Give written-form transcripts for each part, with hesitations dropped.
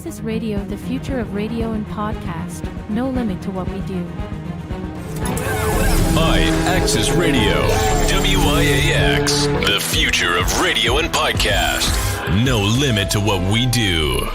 IAXISRADIO, the future of radio and podcast. No limit to what we do. IAXISRADIO, WIAX, the future of radio and podcast. No limit to what we do.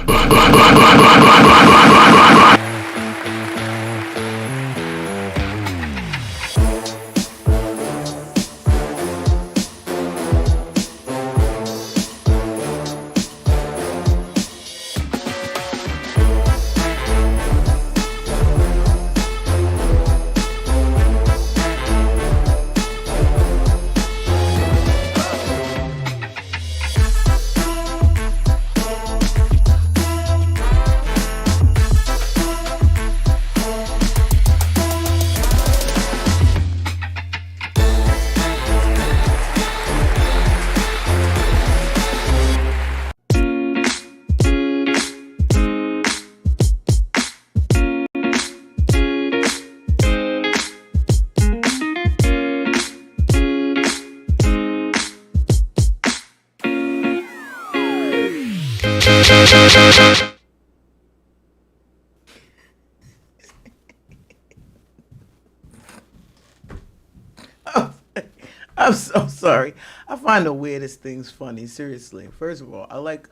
I'm so sorry. I find the weirdest things funny. Seriously. First of all, I like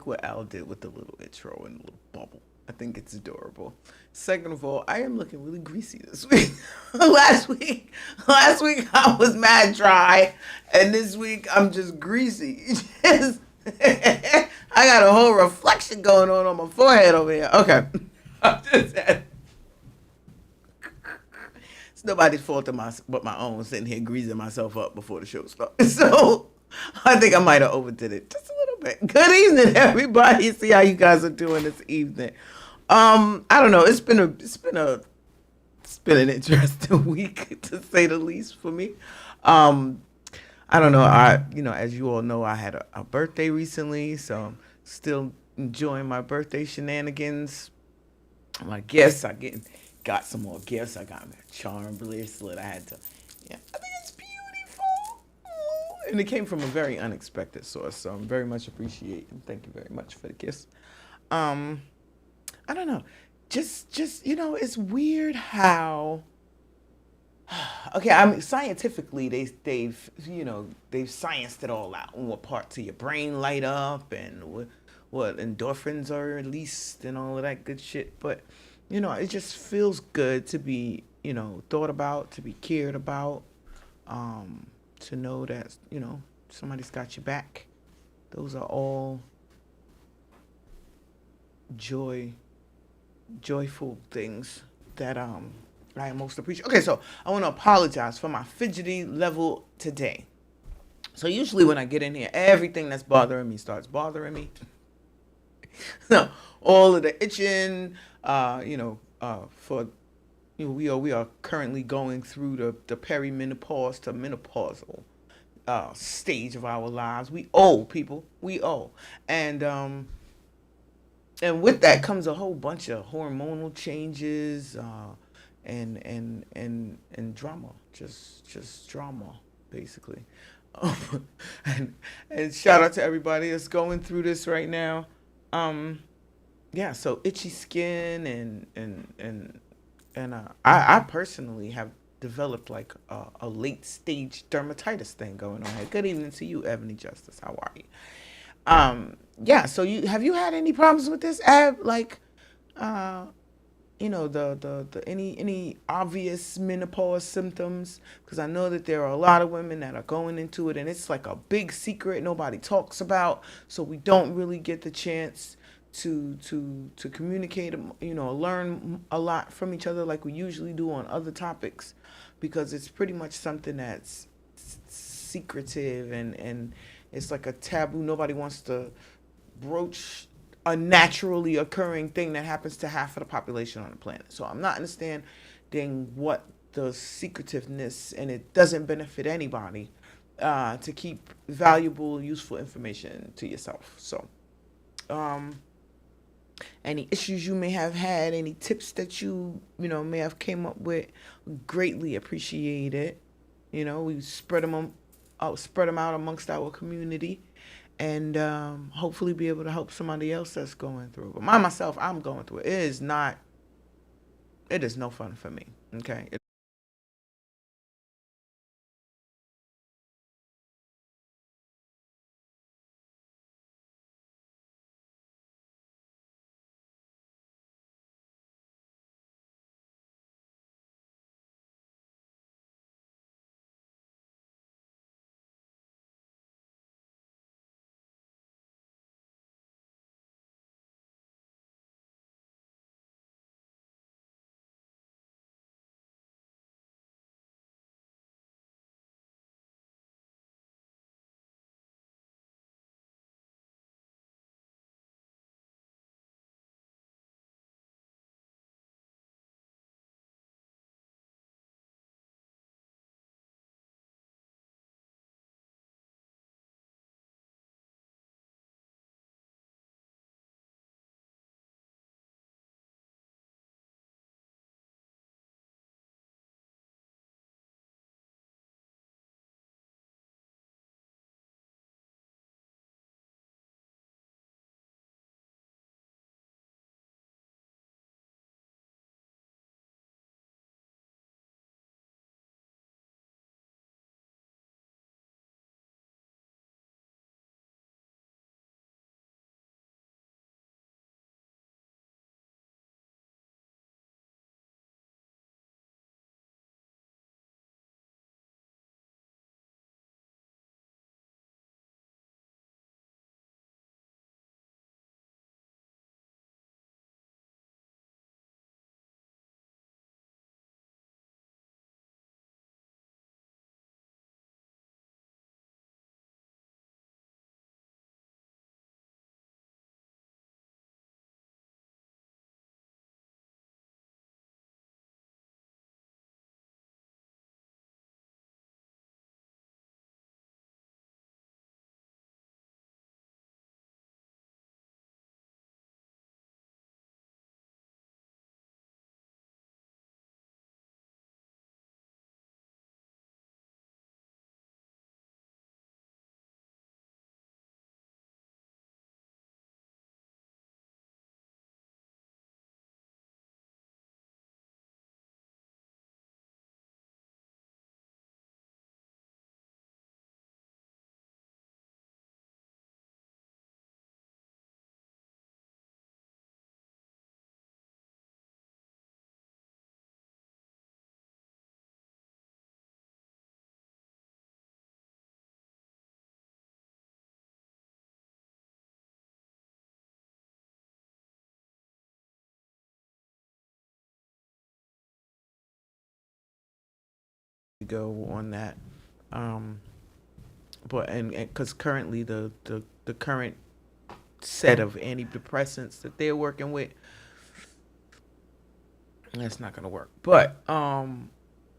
what Al did with the little intro and the little bubble. I think it's adorable. Second of all, I am looking really greasy this week. last week I was mad dry, and this week I'm just greasy. I got a whole reflection going on my forehead over here. Okay. I'm just it's nobody's fault but my own, sitting here greasing myself up before the show started. So I think I might have overdid it just a little bit. Good evening, everybody. See how you guys are doing this evening. I don't know. It's been an interesting week, to say the least, for me. I don't know. As you all know, I had a birthday recently, so I'm still enjoying my birthday shenanigans. My gifts, got some more gifts. I got a charm bracelet. I think it's beautiful. And it came from a very unexpected source, so I'm very much appreciating. Thank you very much for the gifts. I don't know. Just it's weird how scientifically they've scienced it all out, and what parts of your brain light up and what endorphins are released and all of that good shit. But it just feels good to be, thought about, to be cared about, to know that, somebody's got your back. Those are all joyful things that I most appreciate. Okay, so I want to apologize for my fidgety level today. So usually when I get in here, everything that's bothering me starts bothering me. No, all of the itching, we are currently going through the perimenopause to menopausal stage of our lives. We owe people, and with that comes a whole bunch of hormonal changes, and drama, just drama, basically. And shout out to everybody that's going through this right now. So itchy skin and I personally have developed like a late stage dermatitis thing going on here. Good evening to you, Ebony Justice. How are you? So have you had any problems with this, Ab? Like, the any obvious menopause symptoms? Because I know that there are a lot of women that are going into it, and it's like a big secret nobody talks about, so we don't really get the chance to communicate, learn a lot from each other like we usually do on other topics, because it's pretty much something that's secretive and it's like a taboo. Nobody wants to broach a naturally occurring thing that happens to half of the population on the planet. So I'm not understanding what the secretiveness, and it doesn't benefit anybody to keep valuable, useful information to yourself. So any issues you may have had, any tips that you may have came up with, greatly appreciate it. We spread them out amongst our community, and hopefully be able to help somebody else that's going through it. But myself, I'm going through it. It is no fun for me. Okay. Go on that. Um, but and because currently the current set of antidepressants that they're working with, that's not gonna work. But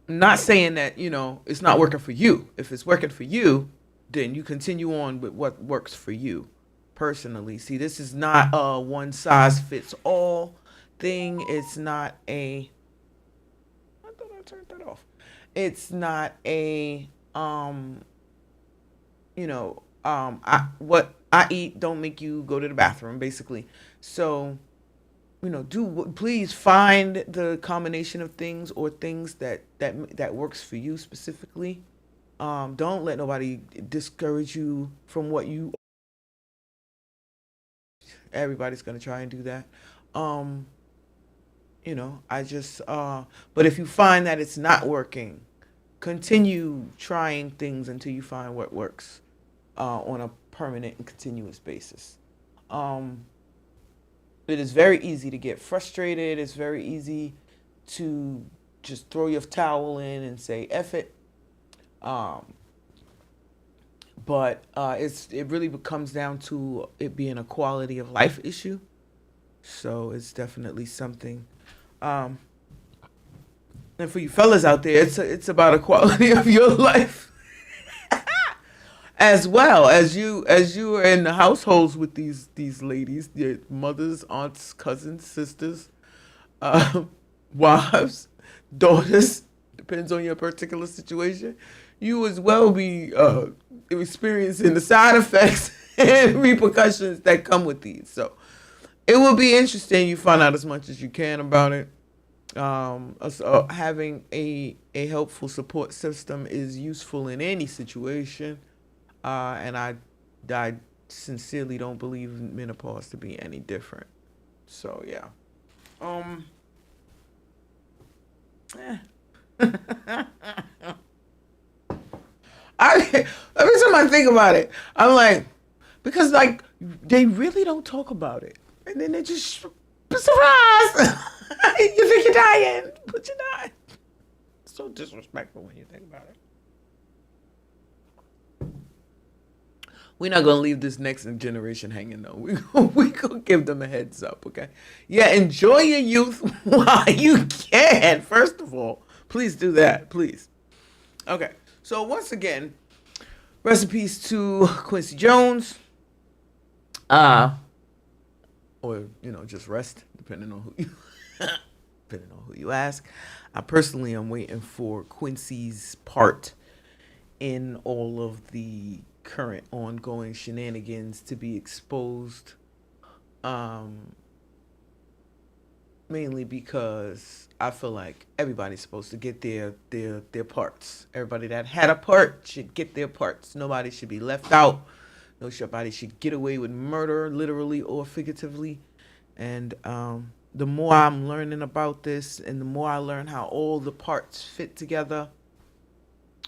not saying that it's not working for you. If it's working for you, then you continue on with what works for you personally. See, this is not a one size fits all thing. It's not a. I thought I turned that off. It's not a I what I eat don't make you go to the bathroom, basically. So please find the combination of things or things that works for you specifically. Don't let nobody discourage you from what you. Everybody's gonna try and do that. Um, I just. But if you find that it's not working, continue trying things until you find what works on a permanent and continuous basis. Um, it is very easy to get frustrated. It's very easy to just throw your towel in and say "F it." Um, but it really comes down to it being a quality of life issue. So it's definitely something. Um, and for you fellas out there, it's about a quality of your life as well as you are in the households with these ladies, your mothers, aunts, cousins, sisters, uh, wives, daughters, depends on your particular situation. You as well be experiencing the side effects repercussions that come with these. So it will be interesting. You find out as much as you can about it. So having a helpful support system is useful in any situation. And I sincerely don't believe menopause to be any different. So yeah. Every time I think about it, I'm like, because like they really don't talk about it, and then they just surprise. You think you're dying, but you're not. So disrespectful when you think about it. We're not gonna leave this next generation hanging though. We gonna give them a heads up, okay? Yeah, enjoy your youth while you can. First of all, please do that, please. Okay, so once again, rest in peace to Quincy Jones. Or just rest, depending on who you ask. I personally am waiting for Quincy's part in all of the current ongoing shenanigans to be exposed, mainly because I feel like everybody's supposed to get their parts. Everybody that had a part should get their parts. Nobody should be left out. Nobody should get away with murder, literally or figuratively. And the more I'm learning about this and the more I learn how all the parts fit together,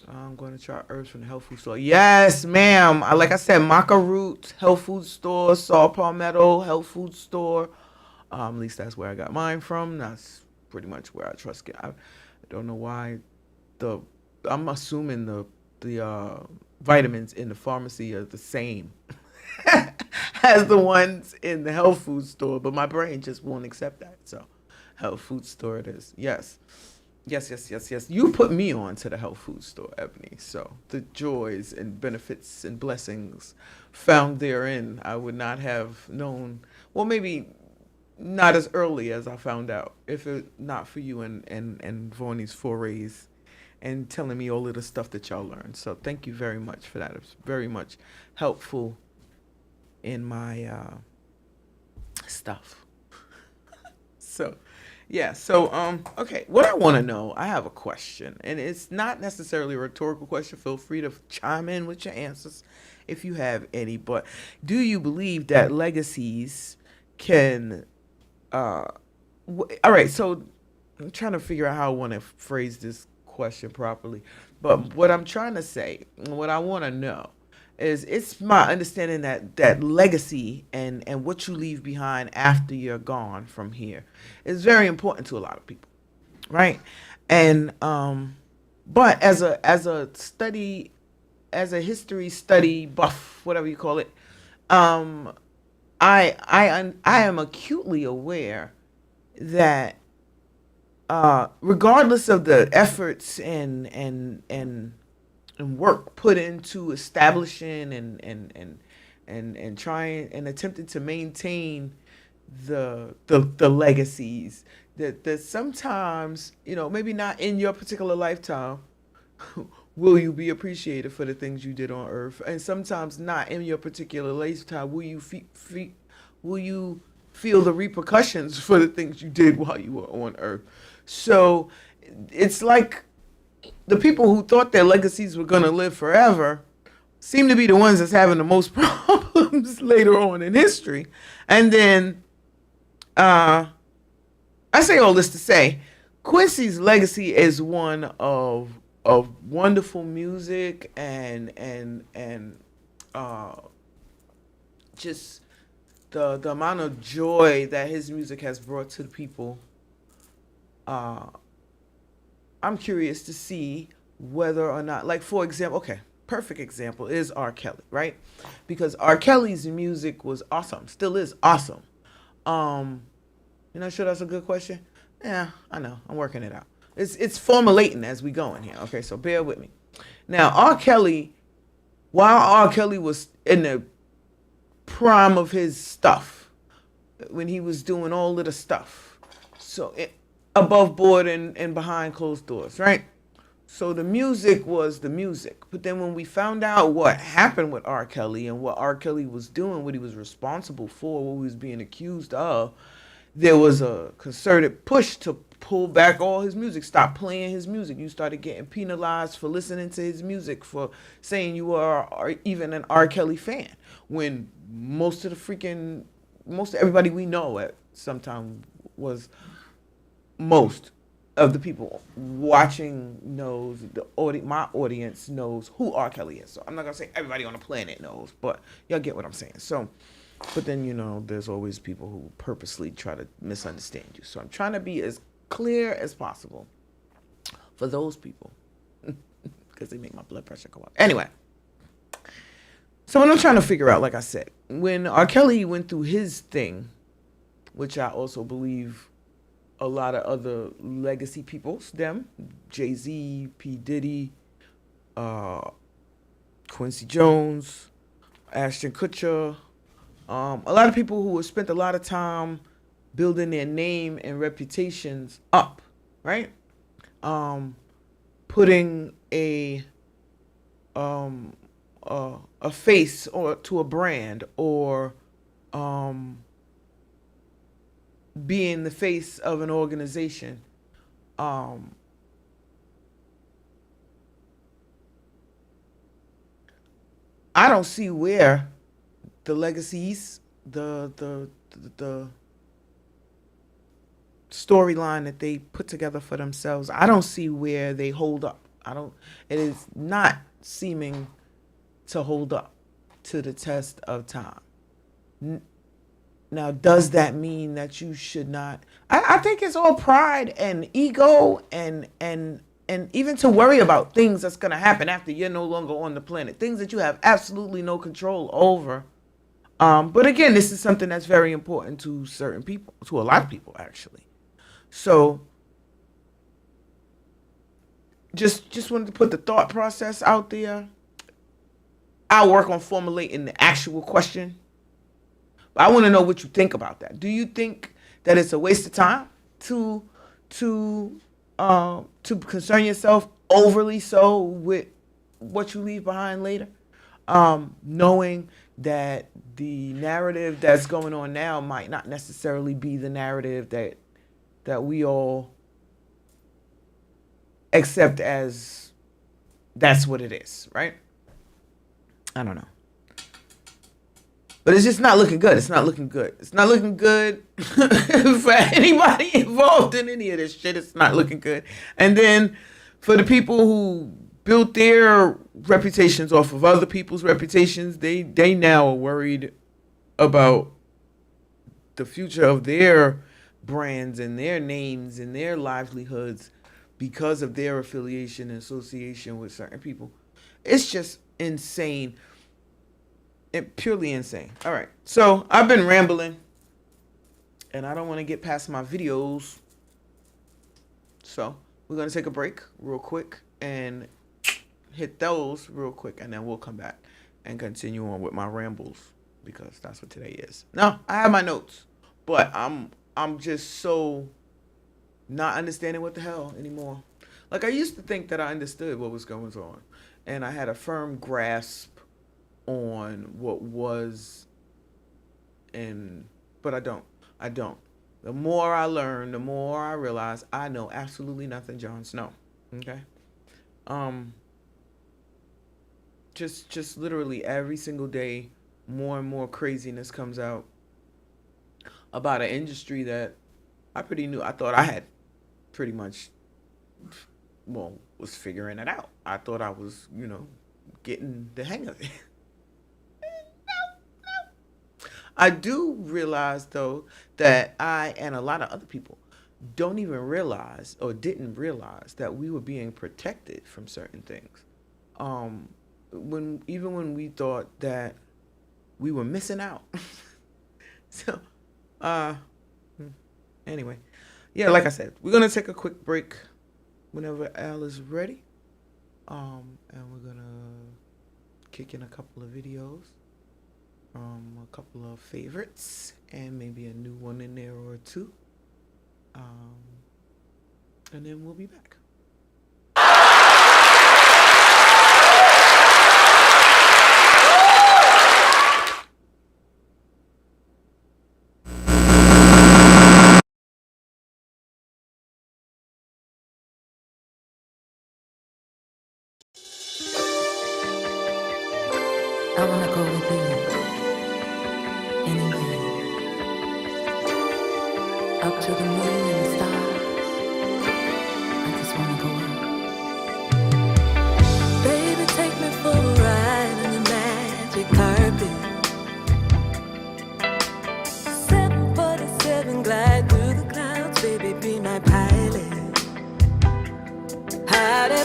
I'm going to try herbs from the health food store. Yes, ma'am. Like I said, maca root, health food store, saw palmetto, health food store. At least that's where I got mine from. That's pretty much where I trust it. I don't know why. I'm assuming the vitamins in the pharmacy are the same as the ones in the health food store, but my brain just won't accept that. So, health food store it is. Yes. Yes. You put me on to the health food store, Ebony. So the joys and benefits and blessings found therein, I would not have known. Well, maybe not as early as I found out, if it not for you and Vaughnie's forays and telling me all of the stuff that y'all learned. So thank you very much for that. It's very much helpful in my stuff. So. Yeah, so, okay, what I want to know, I have a question, and it's not necessarily a rhetorical question. Feel free to chime in with your answers if you have any, but do you believe that legacies can, all right, so I'm trying to figure out how I want to phrase this question properly, but what I'm trying to say, what I want to know, is it's my understanding that legacy and what you leave behind after you're gone from here is very important to a lot of people, right? And but as a history study buff, whatever you call it, I am acutely aware that regardless of the efforts and work put into establishing and trying and attempting to maintain the legacies, that sometimes, maybe not in your particular lifetime will you be appreciated for the things you did on earth, and sometimes not in your particular lifetime will you feel the repercussions for the things you did while you were on earth. So it's like the people who thought their legacies were going to live forever seem to be the ones that's having the most problems later on in history. And then I say all this to say Quincy's legacy is one of wonderful music and just the amount of joy that his music has brought to the people. I'm curious to see whether or not, like, for example, okay, perfect example is R. Kelly, right? Because R. Kelly's music was awesome, still is awesome. You're not sure that's a good question? Yeah, I know, I'm working it out. It's formulating as we go in here, okay, so bear with me. Now, R. Kelly, while R. Kelly was in the prime of his stuff, when he was doing all of the stuff, so above board and behind closed doors, right? So the music was the music. But then when we found out what happened with R. Kelly and what R. Kelly was doing, what he was responsible for, what he was being accused of, there was a concerted push to pull back all his music, stop playing his music. You started getting penalized for listening to his music, for saying you are even an R. Kelly fan, when most of everybody we know at some time was, most of the people watching knows, my audience knows who R. Kelly is. So I'm not gonna say everybody on the planet knows, but y'all get what I'm saying. So, but then there's always people who purposely try to misunderstand you. So I'm trying to be as clear as possible for those people because they make my blood pressure go up. Anyway, so what I'm trying to figure out, like I said, when R. Kelly went through his thing, which I also believe a lot of other legacy peoples, them, Jay-Z, P. Diddy, Quincy Jones, Ashton Kutcher, a lot of people who have spent a lot of time building their name and reputations up, right? Putting a face or to a brand, or being the face of an organization. I don't see where the legacies, the storyline that they put together for themselves, I don't see where they hold up. It is not seeming to hold up to the test of time. Now, does that mean that you should not? I think it's all pride and ego and even to worry about things that's going to happen after you're no longer on the planet, things that you have absolutely no control over. But again, this is something that's very important to certain people, to a lot of people, actually. So just wanted to put the thought process out there. I'll work on formulating the actual question. But I want to know what you think about that. Do you think that it's a waste of time to concern yourself overly so with what you leave behind later, knowing that the narrative that's going on now might not necessarily be the narrative that we all accept as that's what it is, right? I don't know. But it's just not looking good. It's not looking good. It's not looking good for anybody involved in any of this shit. It's not looking good. And then for the people who built their reputations off of other people's reputations, they now are worried about the future of their brands and their names and their livelihoods because of their affiliation and association with certain people. It's just insane. Purely insane. All right. So I've been rambling and I don't want to get past my videos. So we're going to take a break real quick and hit those real quick. And then we'll come back and continue on with my rambles because that's what today is. No, I have my notes, but I'm just so not understanding what the hell anymore. Like I used to think that I understood what was going on and I had a firm grasp on what was, but I don't. The more I learn, the more I realize I know absolutely nothing Jon Snow. Okay? Just literally every single day, more and more craziness comes out about an industry that I thought I had pretty much, was figuring it out. I thought I was, getting the hang of it. I do realize, though, that I and a lot of other people don't even realize or didn't realize that we were being protected from certain things. When we thought that we were missing out. So, anyway, yeah, like I said, we're going to take a quick break whenever Al is ready. And we're going to kick in a couple of videos. A couple of favorites and maybe a new one in there or two. And then we'll be back.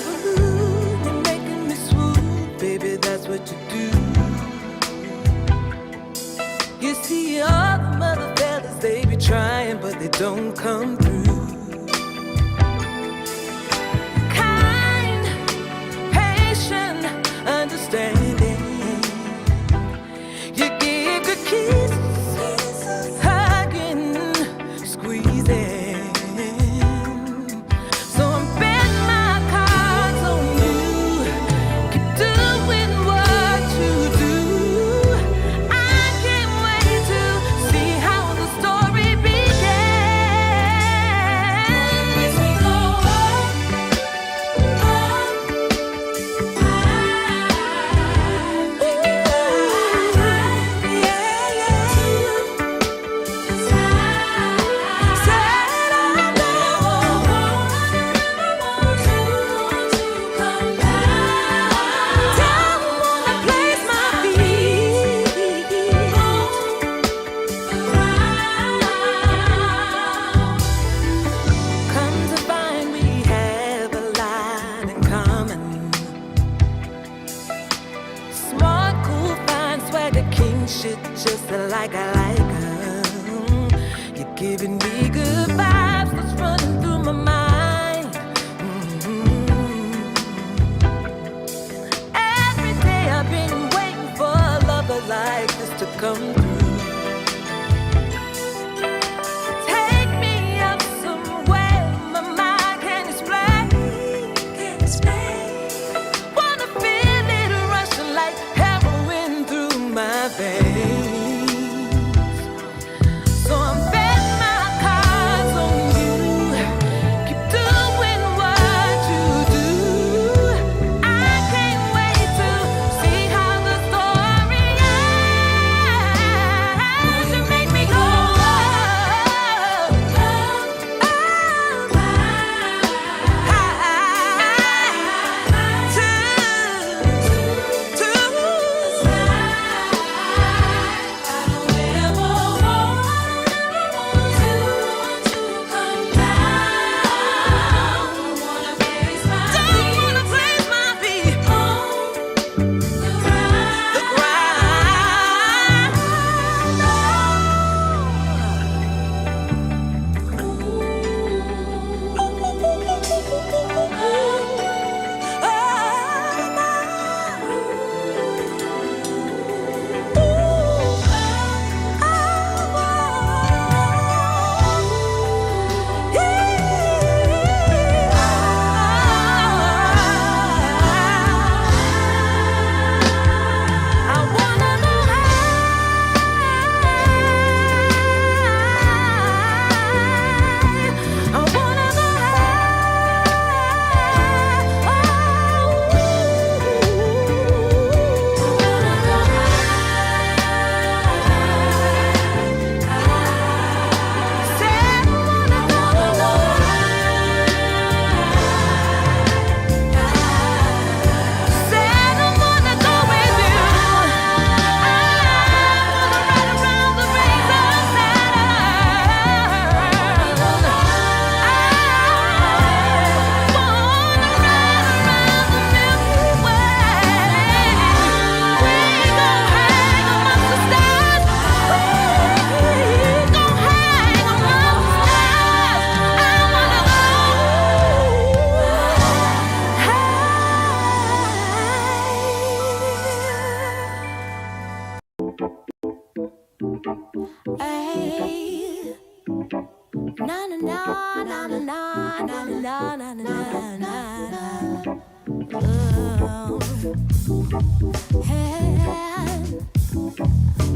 boo, you're making me swoon, baby, that's what you do. You see all the mother fellas, they be trying, but they don't come through. Kind, patient, understanding. You give good kisses, hugging, squeezing. So I'm betting my cards on you. Keep doing what you do. I can't wait to see how the story begins. Makes me go shit just like I like her. You're giving me good vibes that's running through my mind. Every day I've been waiting for a lover like this to come through. Take me up somewhere my mind can't explain. Wanna feel it rushing like heroin through my veins. So I'm betting my cards on you. Keep doing what you do. I can't wait to see how the story ends. You make me go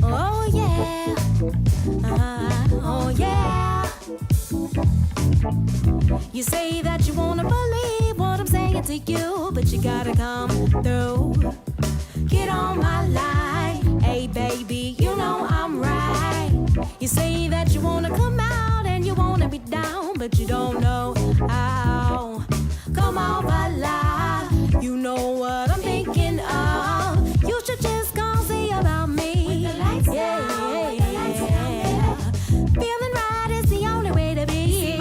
oh yeah, oh yeah. You say that you wanna believe what I'm saying to you, but you gotta come through. Get on my line, hey baby, you know I'm right. You say that you wanna come out and you wanna be down, but you don't know how. Come on, alive, you know what I'm thinking of. You should just go see about me. Yeah, feeling right is the only way to be.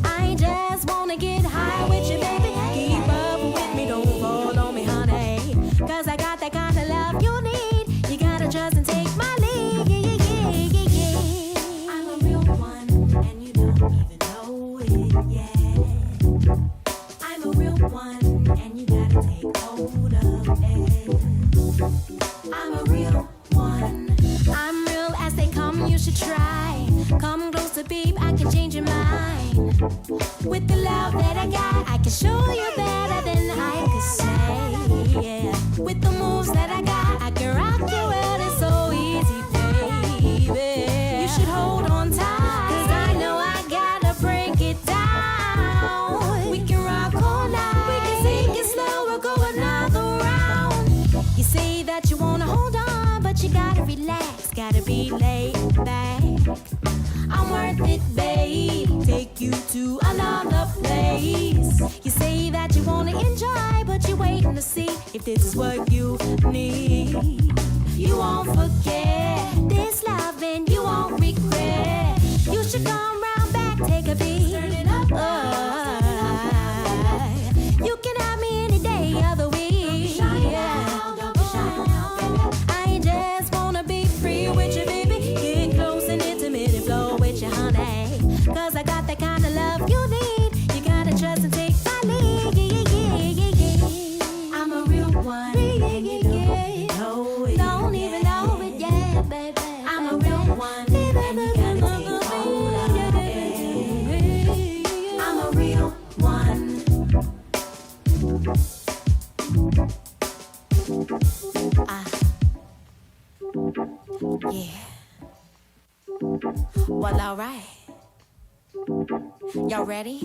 I just wanna get high with you, baby. Keep up with me, don't fall on me, honey. Cause I got that kind of love you need. You gotta trust and take my lead. I'm a real one, and you don't even know it yet. I'm a real one, and you gotta take hold of it. I'm a real one. I'm real as they come, you should try. Come closer, babe, I can change your mind. With the love that I got, I can show you better than I could say. Yeah. With the moves that I got, I can rock you out. It's so easy, baby. You should hold on tight, cause I know I gotta break it down. We can rock all night, we can take it slow, we'll go another round. You say that you wanna hold on, but you gotta relax, gotta be laid back. I'm worth it, babe. Take you to another place. You say that you wanna enjoy, but you're waiting to see if this is what you need. You won't forget this love and you won't regret. You should come round back, take a beat. Turn it up. You can have me any day of the week. I just wanna be free with you, baby. Get close and intimate and flow with you, honey. Cause I got that kind of love you need. You gotta trust and take my lead. I'm a real one, and you don't even know it yet, baby. I'm a real one, and you gotta take hold of it. I'm a real one. Yeah. Well, alright. Y'all ready?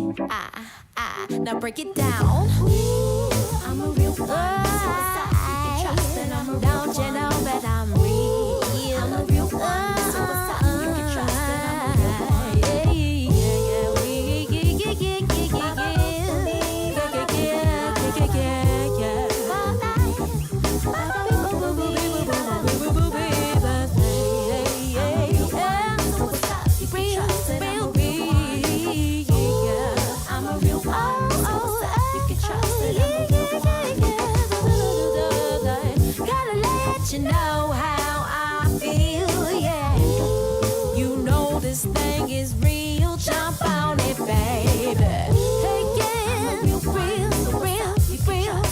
Now break it down. Ooh, I'm a real one. So what's up? You can trust that I'm a real one. Don't you know that I'm real? I'm a real one. So what's up? You can trust that I'm a real one. You know how I feel, yeah. You know this thing is real. Jump on it, baby. Hey, yeah, real, real, real, real,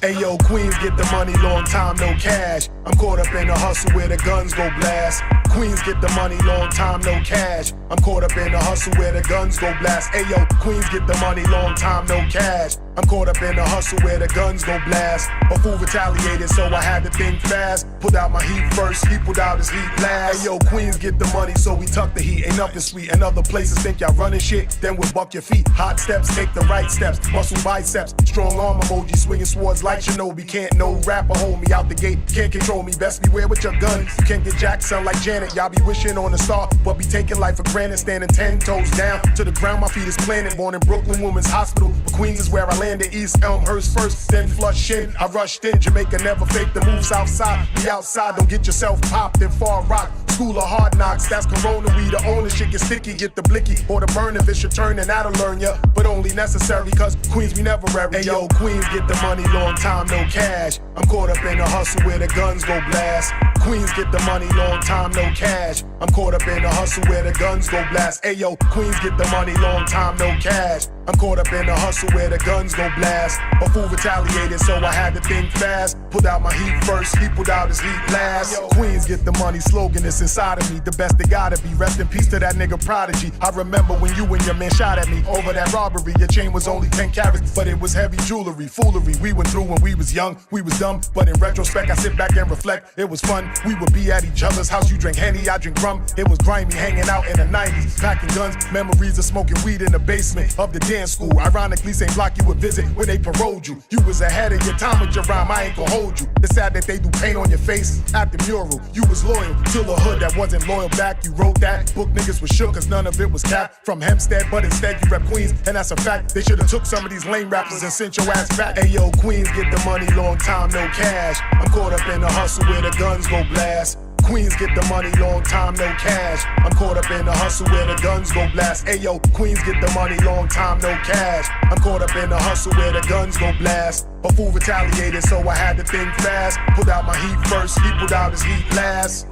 Hey yo, Queens get the money, long time no cash. I'm caught up in the hustle where the guns go blast. Queens get the money, long time no cash. I'm caught up in the hustle where the guns go blast. Hey yo, Queens get the money, long time no cash. I'm caught up in the hustle where the guns go blast. A fool retaliated, so I had to think fast. Put out my heat first, he put out his heat last. Hey yo, Queens get the money, so we tuck the heat. Ain't nothing sweet, and other places think y'all running shit. Then we'll buck your feet. Hot steps, take the right steps. Muscle biceps, strong arm emoji, swinging swords like Shinobi. Can't no rapper hold me out the gate. Can't control me, best beware with your gun. You can't get jacked, sound like Janet. Y'all be wishing on a star, but be taking life for granted. Standing 10 toes down to the ground, my feet is planted. Born in Brooklyn Women's Hospital, but Queens is where I landed. East Elmhurst first, then Flushing. I rushed in, Jamaica never fake the moves outside. Be outside, don't get yourself popped in Far Rock. School of hard knocks, that's Corona. We the owner, shit get sticky, get the blicky or the burn if it's your turn, and that'll learn ya. But only necessary, cause Queens we never worry. Hey yo, Queens get the money, long time no cash. I'm caught up in the hustle where the guns go blast. Queens get the money, long time no cash. I'm caught up in the hustle where the guns go blast. Hey yo, Queens get the money, long time no cash. I'm caught up in the hustle where the guns go blast. A fool retaliated, so I had to think fast. Put out my heat first, he put out his heat last. Queens get the money, slogan is inside of me. The best they gotta be. Rest in peace to that nigga Prodigy. I remember when you and your man shot at me over that robbery. Your chain was only 10 carats, but it was heavy jewelry. Foolery we went through when we was young, we was dumb. But in retrospect, I sit back and reflect. It was fun. We would be at each other's house. You drink Henny, I drink rum. It was grimy, hanging out in the 90s, packing guns. Memories of smoking weed in the basement of the dance school. Ironically, same block you would visit when they paroled you. You was ahead of your time with your rhyme, I ain't gon' hold you. It's sad that they do paint on your face at the mural. You was loyal to the hood that wasn't loyal back. You wrote that book, niggas was shook cause none of it was capped from Hempstead, but instead you rep Queens, and that's a fact. They should've took some of these lame rappers and sent your ass back. Ayo, Queens get the money, long time no cash. I'm caught up in the hustle where the guns go blast. Queens get the money, long time no cash. I'm caught up in the hustle where the guns go blast. Ayo, Queens get the money, long time no cash. I'm caught up in the hustle where the guns go blast. A fool retaliated, so I had to think fast. Pulled out my heat first, he pulled out his heat last.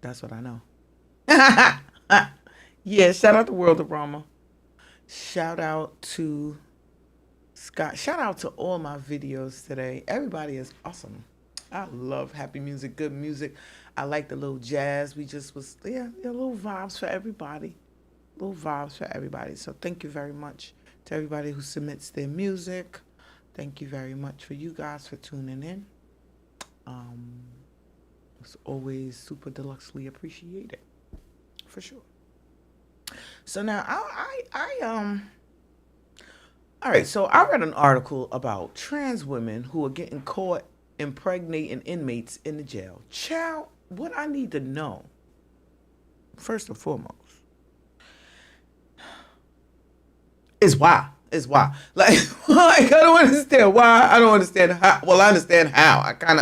That's what I know. Yeah, shout out to World of Rama. Shout out to Scott. Shout out to all my videos today. Everybody is awesome. I love happy music, good music. I like the little jazz. We just was, little vibes for everybody. Little vibes for everybody. So thank you very much to everybody who submits their music. Thank you very much for you guys for tuning in. It's always super deluxely appreciated, for sure. So now all right. So I read an article about trans women who are getting caught impregnating inmates in the jail. Child, what I need to know, first and foremost, is why. Like I don't understand why. I don't understand how. Well, I understand how. I kind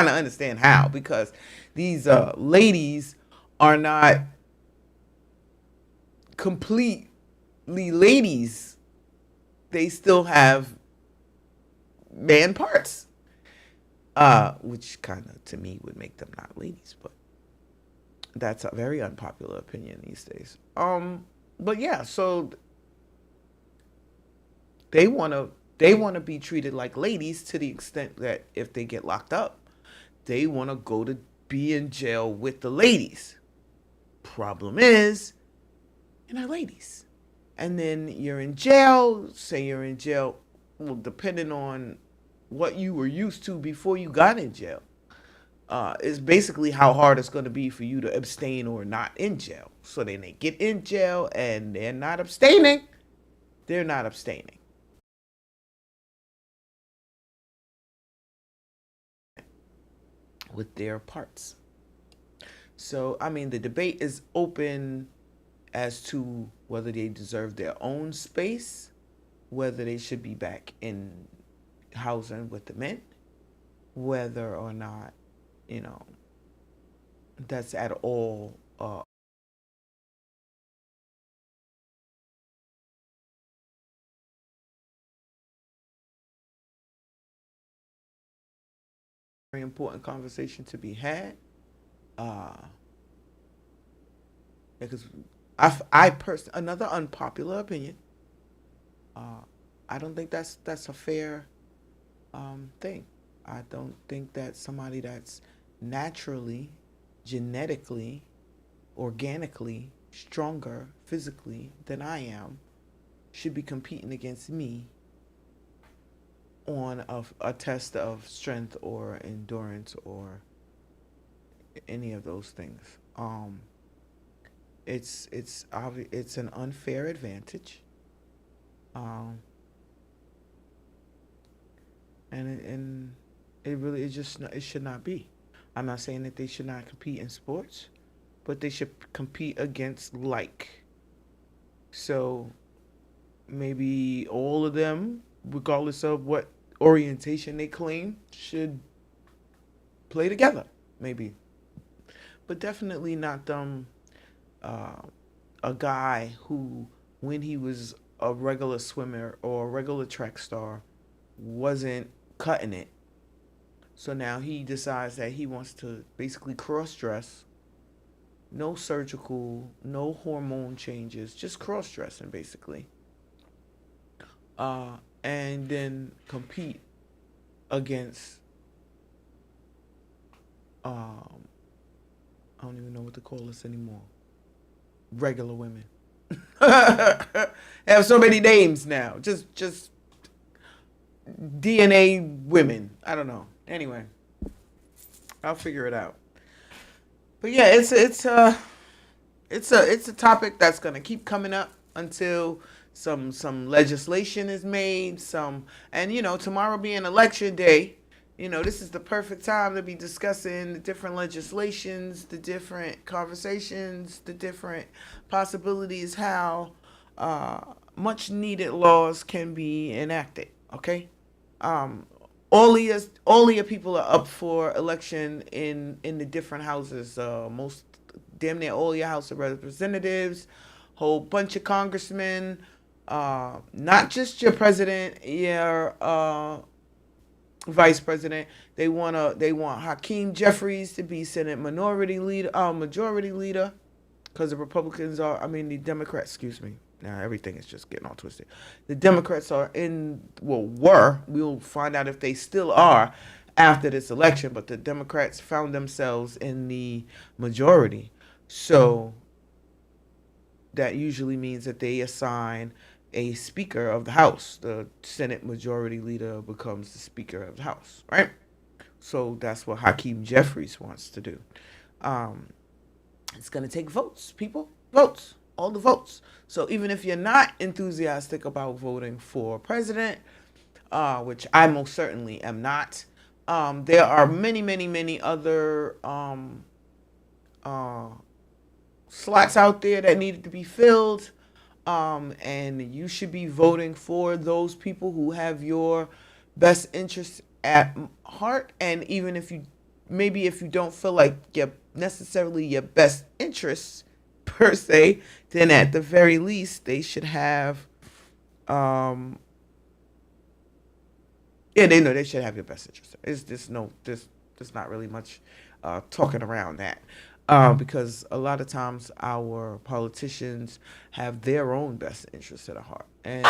of understand how, because these ladies are not completely ladies. They still have man parts, which kind of to me would make them not ladies, but that's a very unpopular opinion these days. But yeah, so they want to be treated like ladies to the extent that if they get locked up, they want to go to be in jail with the ladies. Problem is, you're not ladies. And then you're in jail, well, depending on what you were used to before you got in jail, is basically how hard it's going to be for you to abstain or not in jail. So then they get in jail and they're not abstaining. With their parts. So, I mean, the debate is open as to whether they deserve their own space, whether they should be back in housing with the men, whether or not, that's at all very important conversation to be had. Because I personally, another unpopular opinion, I don't think that's a fair thing. I don't think that somebody that's naturally, genetically, organically stronger physically than I am should be competing against me on a test of strength or endurance or any of those things. It's obvious, it's an unfair advantage, and it should not be. I'm not saying that they should not compete in sports, but they should compete against like. So maybe all of them, regardless of what orientation they claim, should play together, maybe. But definitely not a guy who, when he was a regular swimmer or a regular track star, wasn't cutting it. So now he decides that he wants to basically cross-dress no surgical, no hormone changes, just cross-dressing basically. And then compete against, I don't even know what to call this anymore, regular women. Have so many names now. Just DNA women. I don't know. Anyway, I'll figure it out. But yeah, it's a topic that's gonna keep coming up until some legislation is made. And tomorrow being election day, this is the perfect time to be discussing the different legislations, the different conversations, the different possibilities, how much needed laws can be enacted. Okay, all the people are up for election in the different houses. Most, damn near all your House of Representatives, whole bunch of congressmen, not just your president, your vice president. They want Hakeem Jeffries to be Senate majority leader, because the the Democrats, excuse me. Now everything is just getting all twisted. The Democrats were. We'll find out if they still are after this election, but the Democrats found themselves in the majority. So that usually means that they assign a Speaker of the House. The Senate Majority Leader becomes the Speaker of the House, right? So that's what Hakeem Jeffries wants to do. It's going to take votes, people. Votes. All the votes. So even if you're not enthusiastic about voting for president, which I most certainly am not, there are many, many, many other slots out there that needed to be filled. And you should be voting for those people who have your best interests at heart. And even if you don't feel like you're necessarily your best interests per se, then at the very least they should have they know they should have your best interest. There's not really much talking around that. Because a lot of times our politicians have their own best interests at heart. And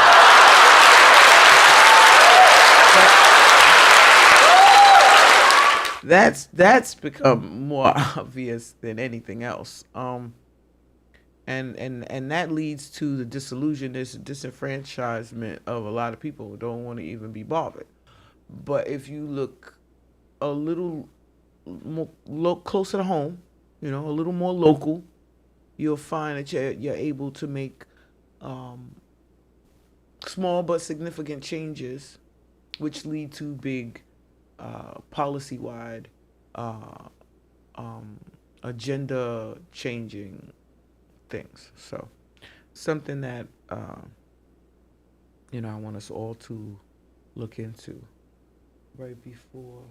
that's become more obvious than anything else. And that leads to the disenfranchisement of a lot of people who don't want to even be bothered. But if you look a little closer to home, a little more local, you'll find that you're able to make small but significant changes, which lead to big policy-wide agenda changing things. So something that I want us all to look into right before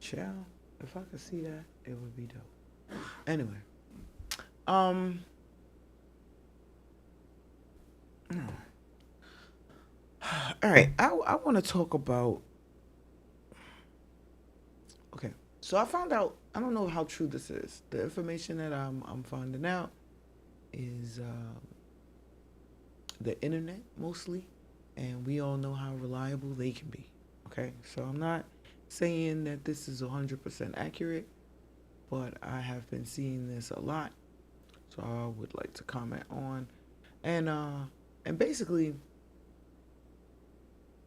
child. If I could see that, it would be dope. Anyway, all right. I want to talk about. Okay, so I found out. I don't know how true this is. The information that I'm finding out is the internet mostly, and we all know how reliable they can be. Okay, so I'm not saying that this is 100% accurate, but I have been seeing this a lot, so I would like to comment on. And basically,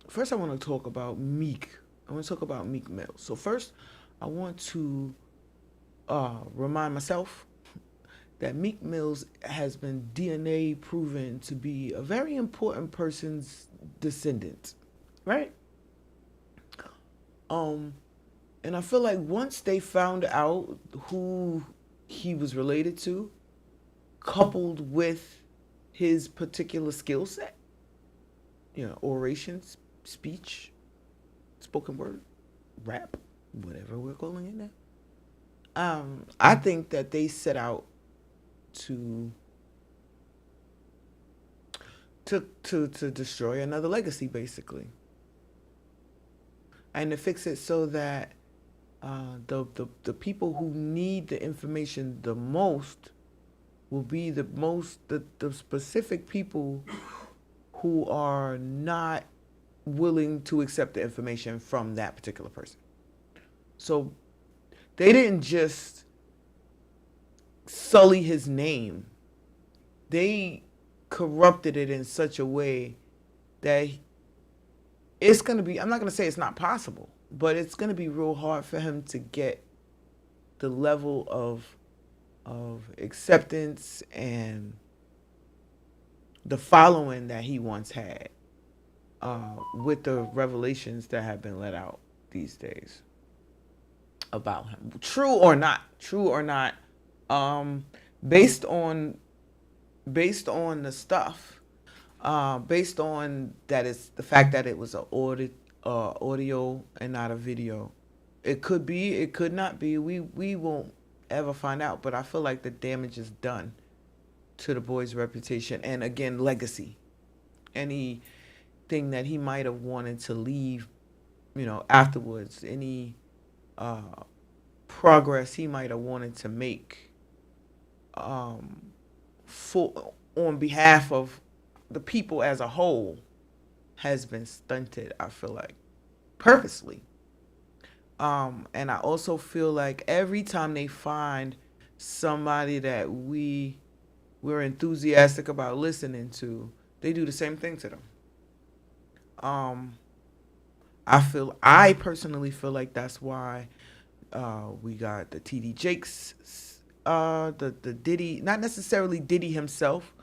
first I want to talk about Meek. I want to talk about Meek Mill. So first, I want to remind myself that Meek Mills has been DNA proven to be a very important person's descendant, right? And I feel like once they found out who he was related to, coupled with his particular skill set, oration, speech, spoken word, rap, whatever we're calling it now, I think that they set out to destroy another legacy, basically, and to fix it so that the people who need the information the most will be the specific people who are not willing to accept the information from that particular person. So they didn't just sully his name. They corrupted it in such a way that it's going to be, I'm not going to say it's not possible, but it's going to be real hard for him to get the level of acceptance and the following that he once had with the revelations that have been let out these days about him. True or not, based on the stuff, based on that it's the fact that it was an audio and not a video. It could be, it could not be. We won't ever find out. But I feel like the damage is done to the boy's reputation and, again, legacy. Anything that he might have wanted to leave, afterwards. Any progress he might have wanted to make on behalf of the people as a whole has been stunted, I feel like, purposely. And I also feel like every time they find somebody that we're enthusiastic about listening to, they do the same thing to them. I personally feel like that's why we got the TD Jakes, the Diddy, not necessarily Diddy himself,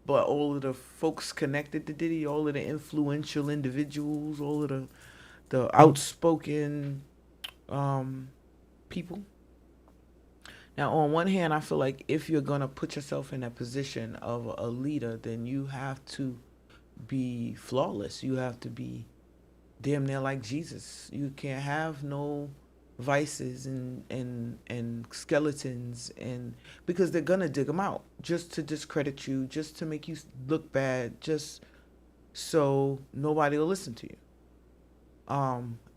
but all of the folks connected to Diddy, all of the influential individuals, all of the outspoken people. Now, on one hand, I feel like if you're going to put yourself in a position of a leader, then you have to be flawless. You have to be damn near like Jesus. You can't have no vices and skeletons, and because they're going to dig them out just to discredit you, just to make you look bad, just so nobody will listen to you.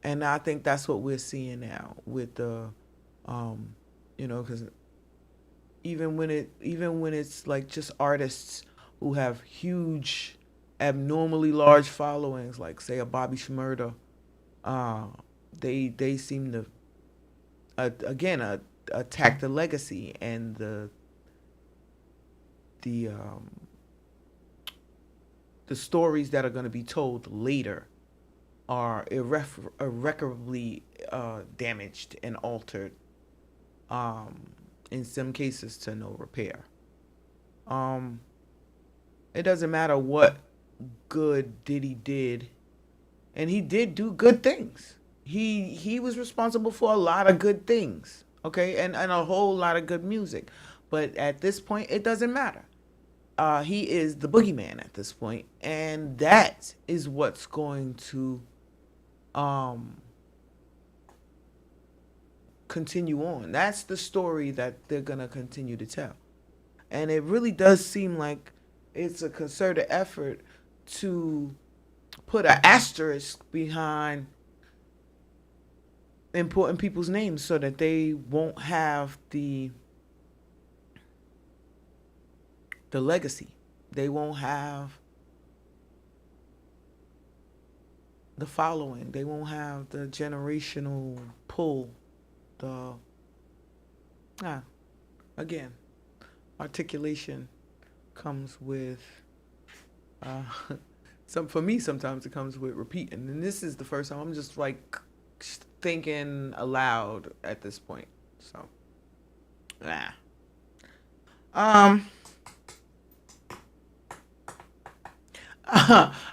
And I think that's what we're seeing now with the, because even when it's like just artists who have huge, abnormally large followings, like say a Bobby Shmurda, they seem to attack the legacy and the stories that are going to be told later are irreparably damaged and altered, in some cases to no repair. It doesn't matter what good Diddy did, and he did do good things. He was responsible for a lot of good things, okay, and a whole lot of good music. But at this point, it doesn't matter. He is the boogeyman at this point, and that is what's going to continue on. That's the story that they're gonna continue to tell. And it really does seem like it's a concerted effort to put an asterisk behind important people's names so that they won't have the legacy. They won't have the following. They won't have the generational pull. Again, articulation comes with for me sometimes it comes with repeating, and this is the first time I'm just like thinking aloud at this point. So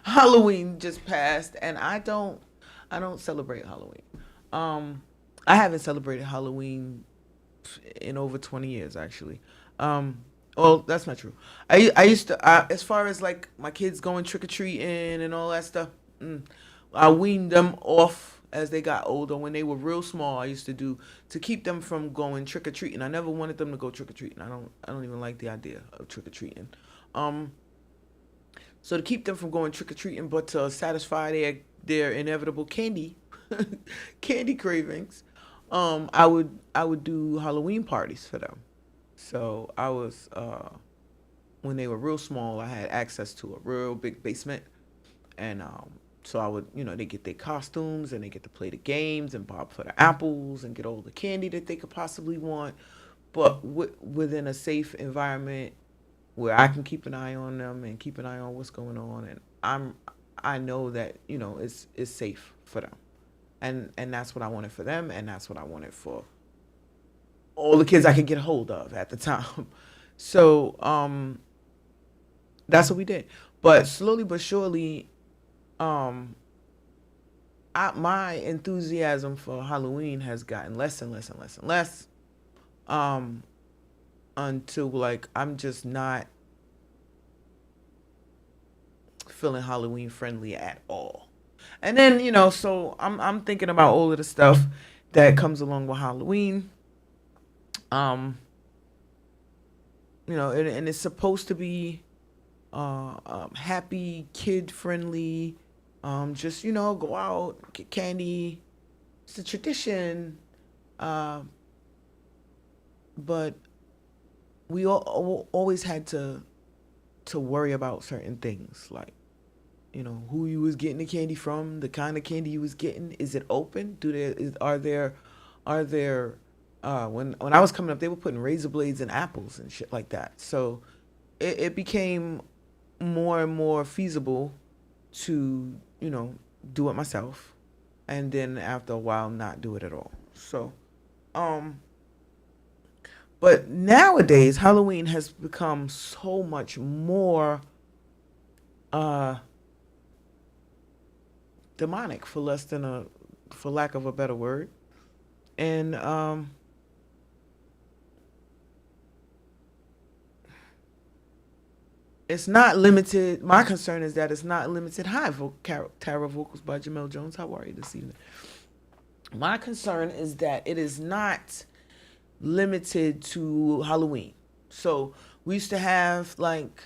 Halloween just passed, and I don't celebrate Halloween. I haven't celebrated Halloween in over 20 years, actually. Well, that's not true. I used to, as far as like my kids going trick-or-treating and all that stuff, I weaned them off as they got older. When they were real small, I used to keep them from going trick-or-treating. I never wanted them to go trick-or-treating. I don't even like the idea of trick-or-treating. So to keep them from going trick-or-treating, but to satisfy their inevitable candy cravings, I would do Halloween parties for them. So I was when they were real small, I had access to a real big basement, and so I would, they get their costumes and they get to play the games and bob for the apples and get all the candy that they could possibly want, but within a safe environment where I can keep an eye on them and keep an eye on what's going on, and I know that it's safe for them, and that's what I wanted for them, and that's what I wanted for all the kids I could get a hold of at the time. So that's what we did. But slowly but surely, my enthusiasm for Halloween has gotten less and less and less and less, until like I'm just not feeling Halloween friendly at all. And then so I'm thinking about all of the stuff that comes along with Halloween. And it's supposed to be happy, kid friendly. Just go out, get candy. It's a tradition. But we always had to worry about certain things, like who you was getting the candy from, the kind of candy you was getting. Is it open? Are there when I was coming up, they were putting razor blades in apples and shit like that. So it became more and more feasible to do it myself, and then after a while not do it at all. So but nowadays Halloween has become so much more demonic, for lack of a better word. And it's not limited. My concern is that it's not limited. Hi, Tara Vocals by Jamel Jones. How are you this evening? My concern is that it is not limited to Halloween. So we used to have like,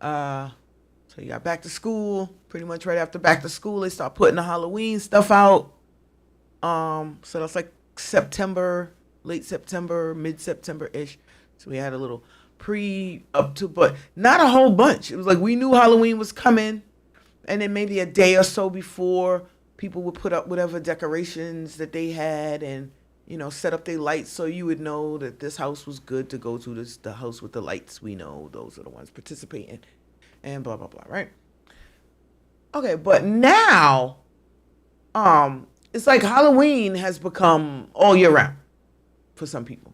so you got back to school. Pretty much right after back to school, they start putting the Halloween stuff out. So that's like September, late September, mid-September-ish. So we had a little but not a whole bunch. It was like we knew Halloween was coming, and then maybe a day or so before, people would put up whatever decorations that they had, and set up their lights, so you would know that this house was good to go to. This the house with the lights. We know those are the ones participating, and blah blah blah. Right? Okay, but now, it's like Halloween has become all year round for some people.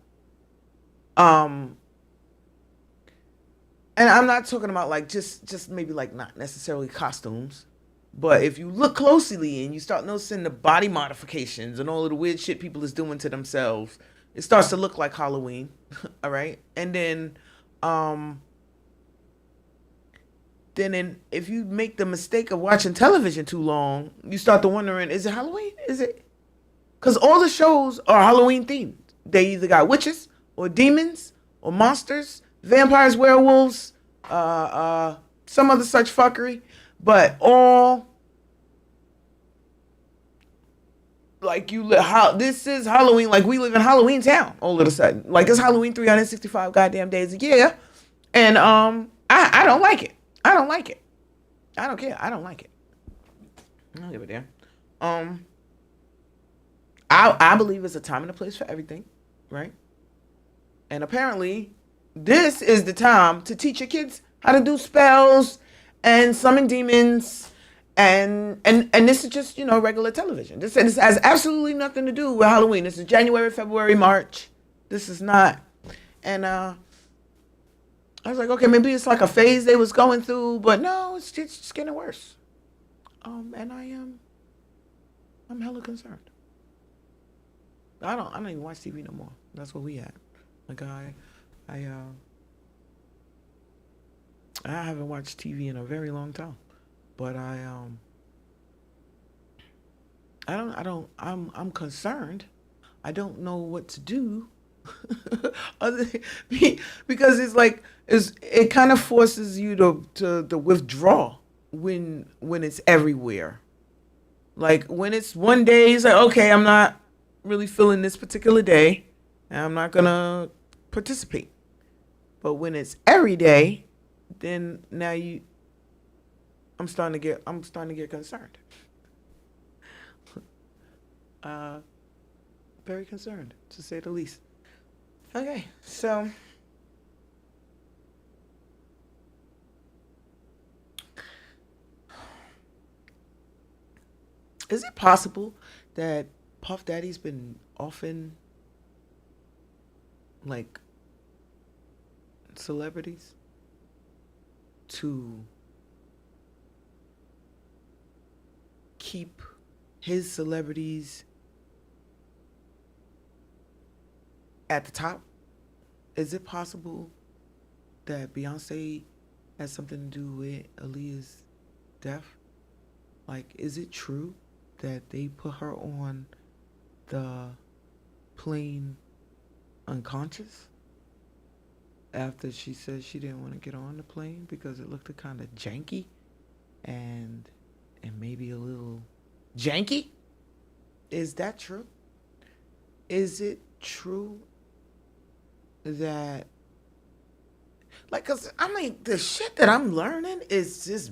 And I'm not talking about like just maybe like not necessarily costumes, but if you look closely and you start noticing the body modifications and all of the weird shit people is doing to themselves, it starts to look like Halloween. All right. And then if you make the mistake of watching television too long, you start to wondering, is it Halloween? Is it? Because all the shows are Halloween themed. They either got witches or demons or monsters, vampires, werewolves, some other such fuckery, but all like this is Halloween. Like we live in Halloween town all of a sudden. Like it's Halloween 365 goddamn days a year, and I don't like it. I don't like it. I don't care. I don't like it. I don't give a damn. I believe it's a time and a place for everything, right? And apparently, this is the time to teach your kids how to do spells and summon demons, and this is just regular television. This has absolutely nothing to do with Halloween. This is January, February, March. This is not. And I was like, okay, maybe it's like a phase they was going through, but no, it's just getting worse. And I'm hella concerned. I don't even watch TV no more. That's what we had. Like I haven't watched TV in a very long time, but I'm concerned. I don't know what to do, because it kind of forces you to withdraw when it's everywhere. Like when it's one day, it's like, okay, I'm not really feeling this particular day, and I'm not gonna participate. But when it's every day, then now I'm starting to get concerned. Very concerned, to say the least. Okay, so is it possible that Puff Daddy's been offing like celebrities to keep his celebrities at the top? Is it possible that Beyonce has something to do with Aaliyah's death? Like, is it true that they put her on the plane unconscious after she said she didn't want to get on the plane because it looked kind of janky and maybe a little janky? Is that true? Is it true that, like, cause I mean, the shit that I'm learning is just,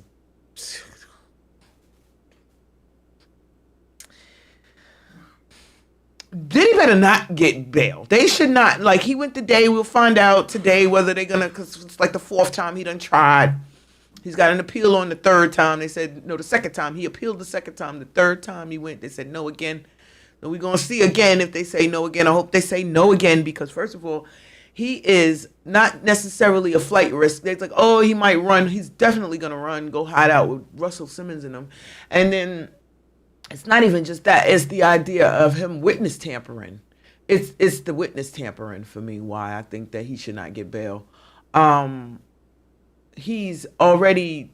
Diddy better not get bail. They should not, like, he went today, we'll find out today whether they're gonna, cause it's like the fourth time he done tried. He's got an appeal on the third time. They said, no, the second time. He appealed the second time. The third time he went, they said no again. And we're going to see again if they say no again. I hope they say no again because, first of all, he is not necessarily a flight risk. It's like, oh, he might run. He's definitely going to run, go hide out with Russell Simmons and them. And then it's not even just that. It's the idea of him witness tampering. It's the witness tampering for me why I think that he should not get bail. He's already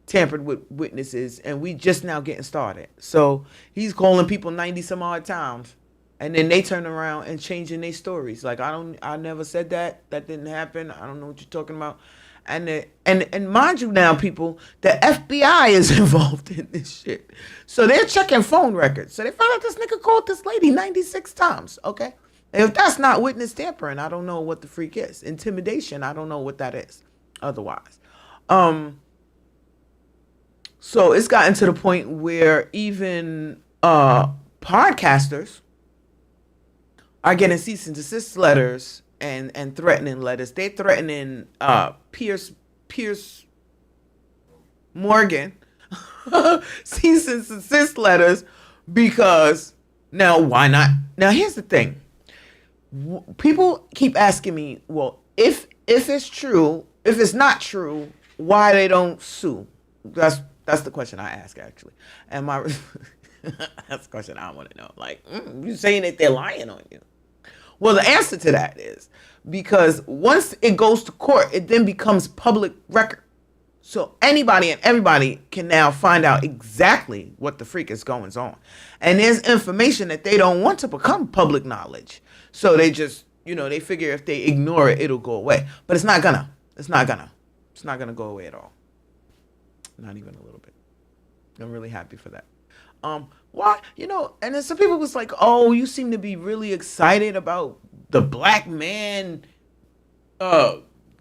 tampered with witnesses and we just now getting started. So he's calling people 90 some odd times and then they turn around and changing their stories. Like, I never said that. That didn't happen. I don't know what you're talking about. And mind you now, people, the FBI is involved in this shit. So they're checking phone records. So they found out this nigga called this lady 96 times. Okay. And if that's not witness tampering, I don't know what the freak is. Intimidation, I don't know what that is otherwise. So it's gotten to the point where even podcasters are getting cease and desist letters and threatening letters. They're threatening Pierce Morgan cease and desist letters because now why not? Now here's the thing. People keep asking me, well, if it's true, if it's not true, why they don't sue? That's the question I ask, actually. And that's the question I want to know. Like, you saying that they're lying on you? Well, the answer to that is because once it goes to court, it then becomes public record. So anybody and everybody can now find out exactly what the freak is going on. And there's information that they don't want to become public knowledge. So they just, they figure if they ignore it, it'll go away. But it's not gonna. It's not gonna go away at all. Not even a little bit. I'm really happy for that. Why? And then some people was like, oh, you seem to be really excited about the black man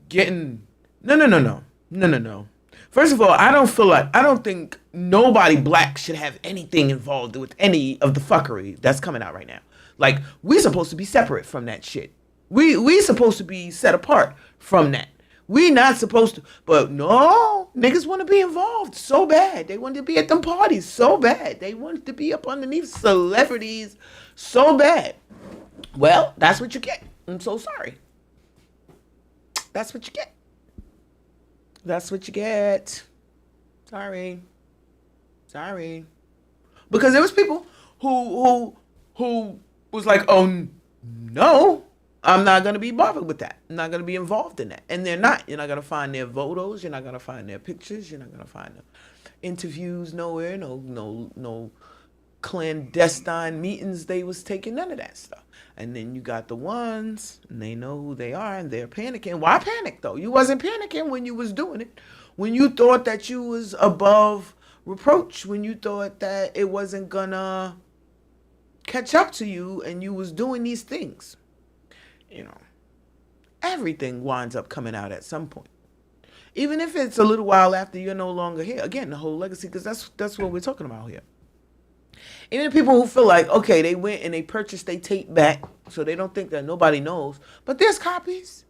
getting... No. First of all, I don't think nobody black should have anything involved with any of the fuckery that's coming out right now. Like, we're supposed to be separate from that shit. We supposed to be set apart from that. We not supposed to, but no, niggas want to be involved so bad. They want to be at them parties so bad. They want to be up underneath celebrities so bad. Well, that's what you get. I'm so sorry. That's what you get. That's what you get. Sorry. Because there was people who was like, oh no, I'm not going to be bothered with that. I'm not going to be involved in that. And they're not. You're not going to find their photos. You're not going to find their pictures. You're not going to find their interviews nowhere. No clandestine meetings they was taking. None of that stuff. And then you got the ones, and they know who they are, and they're panicking. Why panic, though? You wasn't panicking when you was doing it. When you thought that you was above reproach. When you thought that it wasn't going to catch up to you and you was doing these things, everything winds up coming out at some point. Even if it's a little while after you're no longer here. Again, the whole legacy, because that's what we're talking about here. Even the people who feel like, okay, they went and they purchased their tape back, so they don't think that nobody knows. But there's copies.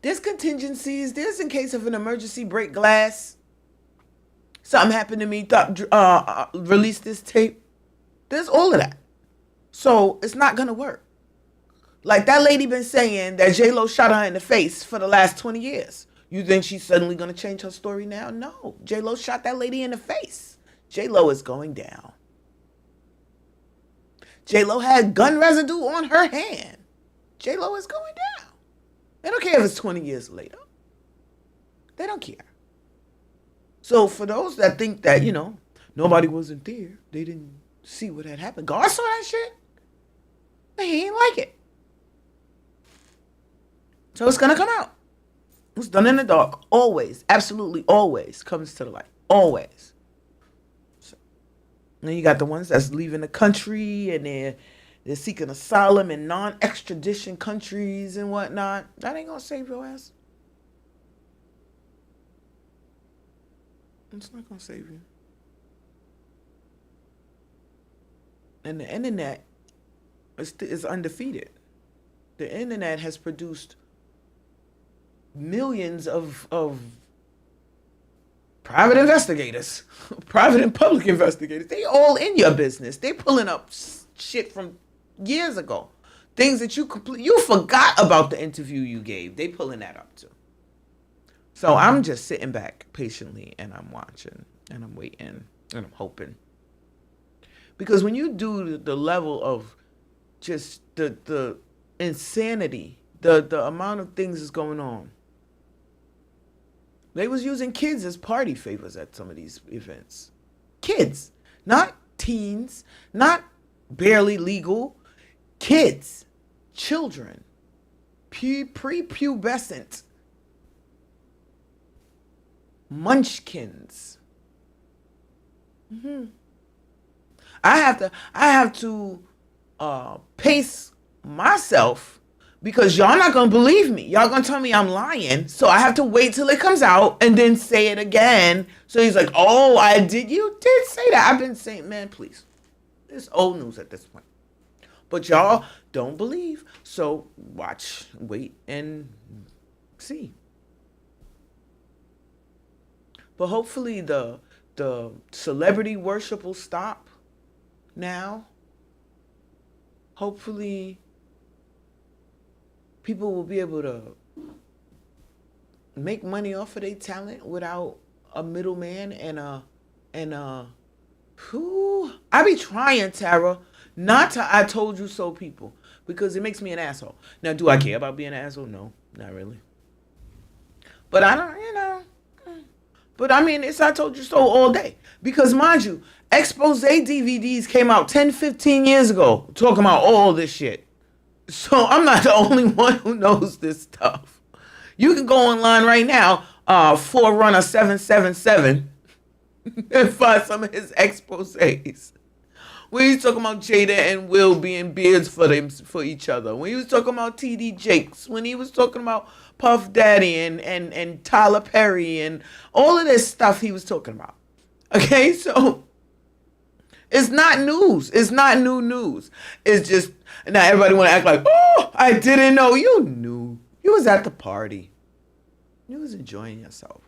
There's contingencies. There's in case of an emergency, break glass. Something happened to me, release this tape. There's all of that. So it's not going to work. Like that lady been saying that J-Lo shot her in the face for the last 20 years. You think she's suddenly going to change her story now? No. J-Lo shot that lady in the face. J-Lo is going down. J-Lo had gun residue on her hand. J-Lo is going down. They don't care if it's 20 years later. They don't care. So for those that think that, nobody wasn't there, they didn't see what had happened. God saw that shit. He ain't like it. So it's going to come out. What's done in the dark always, absolutely always comes to the light. Always. So, then you got the ones that's leaving the country and they're seeking asylum in non-extradition countries and whatnot. That ain't gonna save your ass. It's not gonna save you. And the internet is undefeated. The internet has produced millions of private investigators, private and public investigators. They all in your business. They pulling up shit from years ago. Things that you forgot about the interview you gave. They pulling that up too. So I'm just sitting back patiently and I'm watching and I'm waiting and I'm hoping. Because when you do the level of just the insanity, the amount of things that's going on. They was using kids as party favors at some of these events. Kids, not teens, not barely legal. Kids, children, prepubescent, munchkins. I have to pace myself because y'all not gonna believe me. Y'all gonna tell me I'm lying. So I have to wait till it comes out and then say it again. So he's like, oh, you did say that. I've been saying, man, please. It's old news at this point. But y'all don't believe. So watch, wait, and see. But hopefully the celebrity worship will stop now. Hopefully people will be able to make money off of their talent without a middleman I be trying, Tara, not to I told you so people, because it makes me an asshole. Now, do I care about being an asshole? No, not really. But I don't, But I mean, it's I told you so all day. Because mind you, expose DVDs came out 10, 15 years ago talking about all this shit. So I'm not the only one who knows this stuff. You can go online right now, Forerunner 777, and find some of his exposés. When he was talking about Jada and Will being beards for each other. When he was talking about T.D. Jakes. When he was talking about Puff Daddy and Tyler Perry and all of this stuff he was talking about. Okay, so it's not news. It's not new news. It's just, now everybody want to act like, oh, I didn't know. You knew. You was at the party. You was enjoying yourself.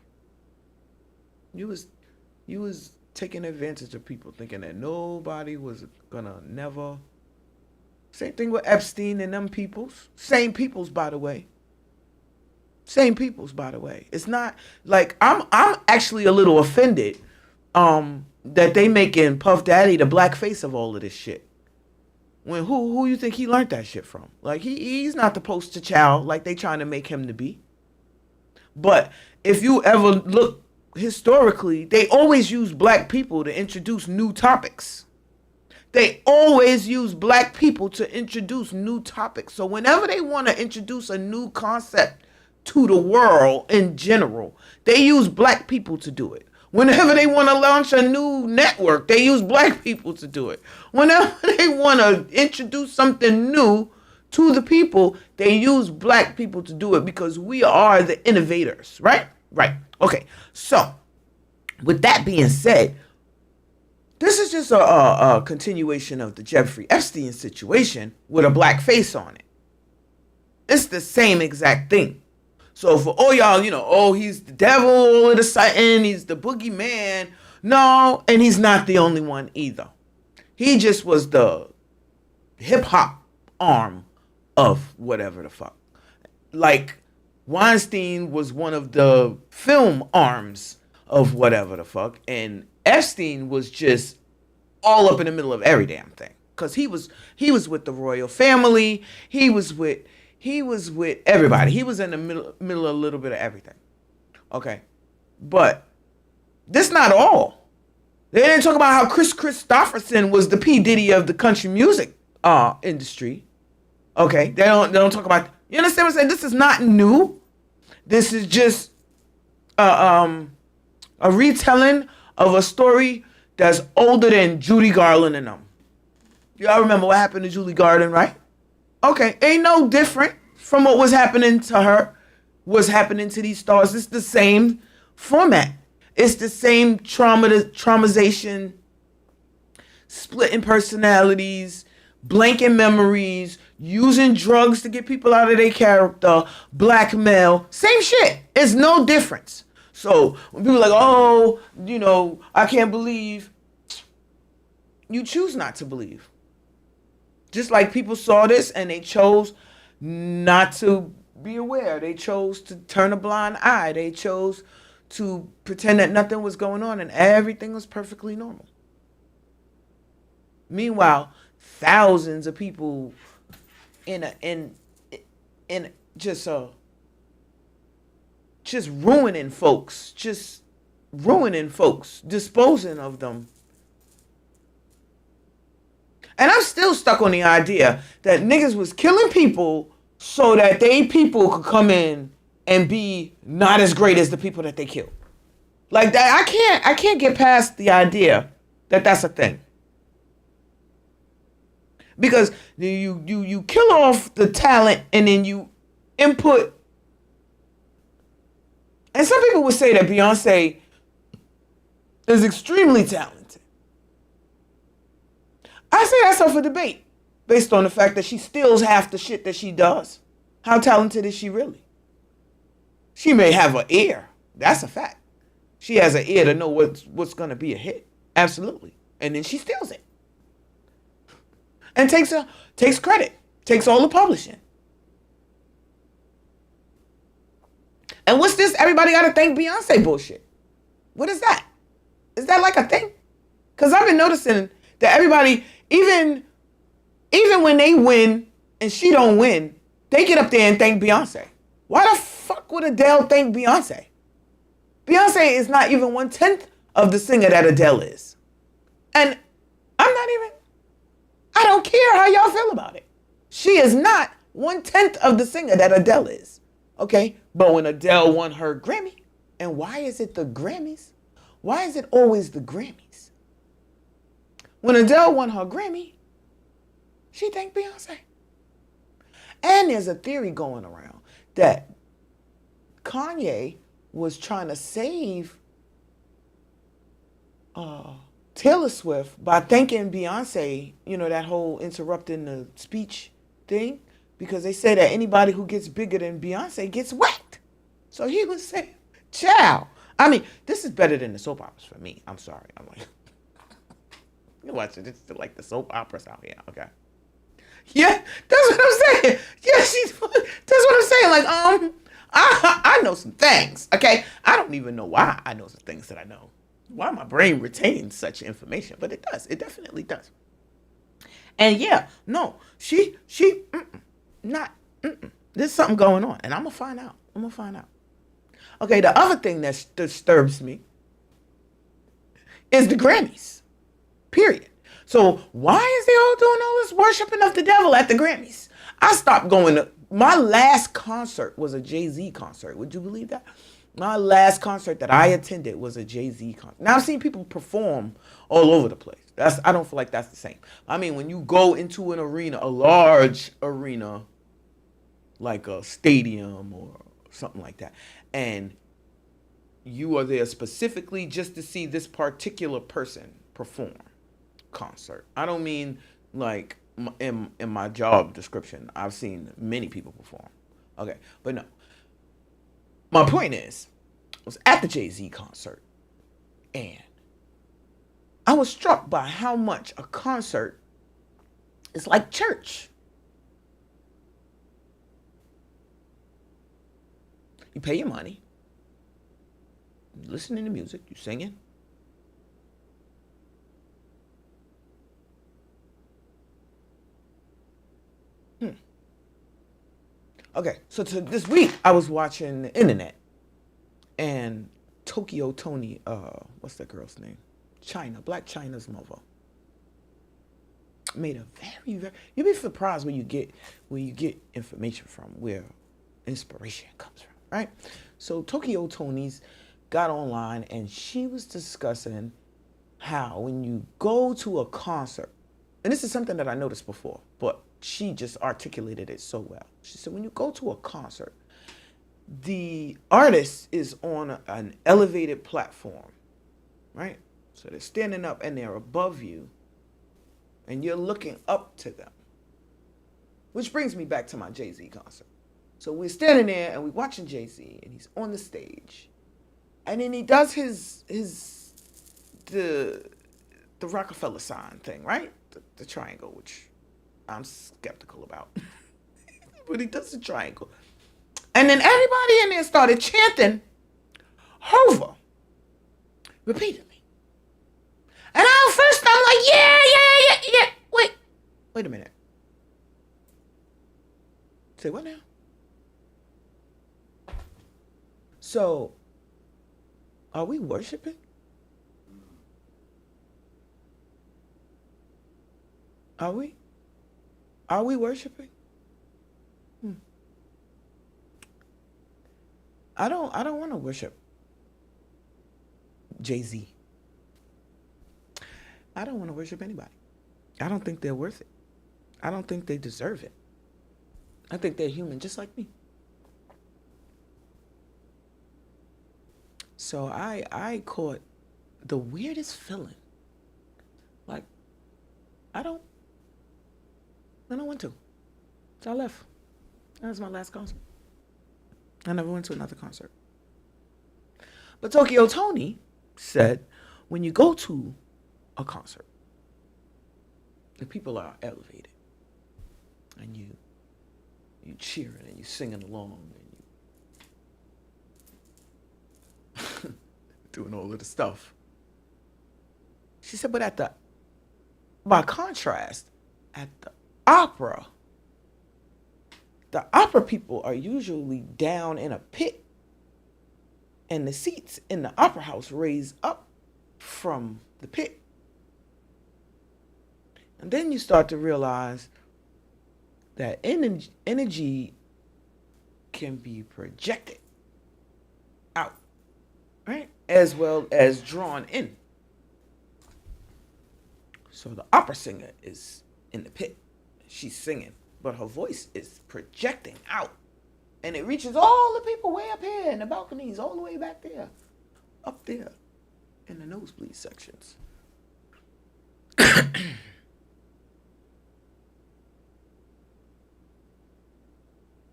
You was taking advantage of people, thinking that nobody was gonna never. Same thing with Epstein and them peoples. Same peoples, by the way. Same peoples, by the way. It's not like I'm actually a little offended that they making Puff Daddy the black face of all of this shit. When who you think he learned that shit from? Like he's not the poster child like they trying to make him to be. But if you ever look historically, they always use black people to introduce new topics. They always use black people to introduce new topics. So whenever they want to introduce a new concept to the world in general, they use black people to do it. Whenever they want to launch a new network, they use black people to do it. Whenever they want to introduce something new to the people, they use black people to do it because we are the innovators, right? Right. Okay. So, with that being said, this is just a continuation of the Jeffrey Epstein situation with a black face on it. It's the same exact thing. So for all y'all, he's the devil all of a sudden, he's the boogeyman. No, and he's not the only one either. He just was the hip hop arm of whatever the fuck. Like Weinstein was one of the film arms of whatever the fuck, and Epstein was just all up in the middle of every damn thing. Cause he was with the royal family. He was with everybody. He was in the middle of a little bit of everything. Okay. But this not all. They didn't talk about how Chris Christopherson was the P. Diddy of the country music industry. Okay. They don't talk about, you understand what I'm saying? This is not new. This is just a retelling of a story that's older than Judy Garland and them. Y'all remember what happened to Judy Garland, right? Okay, ain't no different from what was happening to her, what's happening to these stars. It's the same format. It's the same traumatization, splitting personalities, blanking memories, using drugs to get people out of their character, blackmail, same shit. It's no difference. So when people are like, oh, I can't believe, you choose not to believe. Just like people saw this and they chose not to be aware. They chose to turn a blind eye. They chose to pretend that nothing was going on and everything was perfectly normal. Meanwhile, thousands of people in just ruining folks, disposing of them. And I'm still stuck on the idea that niggas was killing people so that they people could come in and be not as great as the people that they killed. Like that, I can't get past the idea that that's a thing. Because you kill off the talent and then you input. And some people would say that Beyonce is extremely talented. I say that's up for debate based on the fact that she steals half the shit that she does. How talented is she really? She may have an ear. That's a fact. She has an ear to know what's going to be a hit. Absolutely. And then she steals it. And takes credit. Takes all the publishing. And what's this everybody got to thank Beyonce bullshit? What is that? Is that like a thing? Because I've been noticing that everybody, even when they win and she don't win, they get up there and thank Beyonce. Why the fuck would Adele thank Beyonce? Beyonce is not even 1/10 of the singer that Adele is. And I don't care how y'all feel about it. She is not 1/10 of the singer that Adele is. Okay? But when Adele won her Grammy, and why is it the Grammys? Why is it always the Grammys? When Adele won her Grammy, she thanked Beyonce. And there's a theory going around that Kanye was trying to save Taylor Swift by thanking Beyonce, that whole interrupting the speech thing, because they say that anybody who gets bigger than Beyonce gets whacked. So he was saying, ciao. I mean, this is better than the soap operas for me. I'm sorry. I'm like, you watch it. It's like the soap operas out here. Okay. Yeah, that's what I'm saying. Yeah, that's what I'm saying. Like, I know some things. Okay. I don't even know why I know some things that I know. Why my brain retains such information, but it does. It definitely does. And yeah, no, there's something going on, and I'm gonna find out. Okay, the other thing that disturbs me is the Grammys. Period. So why is they all doing all this worshiping of the devil at the Grammys? I stopped going to, my last concert was a Jay-Z concert. Would you believe that? My last concert that I attended was a Jay-Z concert. Now I've seen people perform all over the place. I don't feel like that's the same. I mean, when you go into an arena, a large arena, like a stadium or something like that, and you are there specifically just to see this particular person perform concert. I don't mean like in my job description. I've seen many people perform. Okay, but no. My point is, I was at the Jay-Z concert, and I was struck by how much a concert is like church. You pay your money, you listening to music, you singing. Okay, so this week I was watching the internet, and Tokyo Tony, what's that girl's name? Black China's mother, made a very, you'll be surprised where you get information from, where inspiration comes from, right? So Tokyo Tony's got online, and she was discussing how when you go to a concert, and this is something that I noticed before, but she just articulated it so well. She said, when you go to a concert, the artist is on an elevated platform, right? So they're standing up and they're above you, and you're looking up to them. Which brings me back to my Jay-Z concert. So we're standing there and we're watching Jay-Z, and he's on the stage, and then he does the Rockefeller sign thing, right? The triangle, which I'm skeptical about. But he does the triangle. And then everybody in there started chanting Hova repeatedly. And first I'm like, yeah. Wait a minute. Say what now? So, are we worshiping? Are we? Are we worshiping? I don't want to worship Jay-Z. I don't want to worship anybody. I don't think they're worth it. I don't think they deserve it. I think they're human just like me. So I caught the weirdest feeling. Like, I don't want to. So I left. That was my last concert. I never went to another concert. But Tokyo Tony said, when you go to a concert, the people are elevated, and you cheering and you singing along and you doing all of the stuff. She said, but by contrast, at the opera people are usually down in a pit, and the seats in the opera house raise up from the pit. And then you start to realize that energy can be projected out, right? As well as drawn in. So the opera singer is in the pit. She's singing, but her voice is projecting out. And it reaches all the people way up here in the balconies, all the way back there, up there in the nosebleed sections.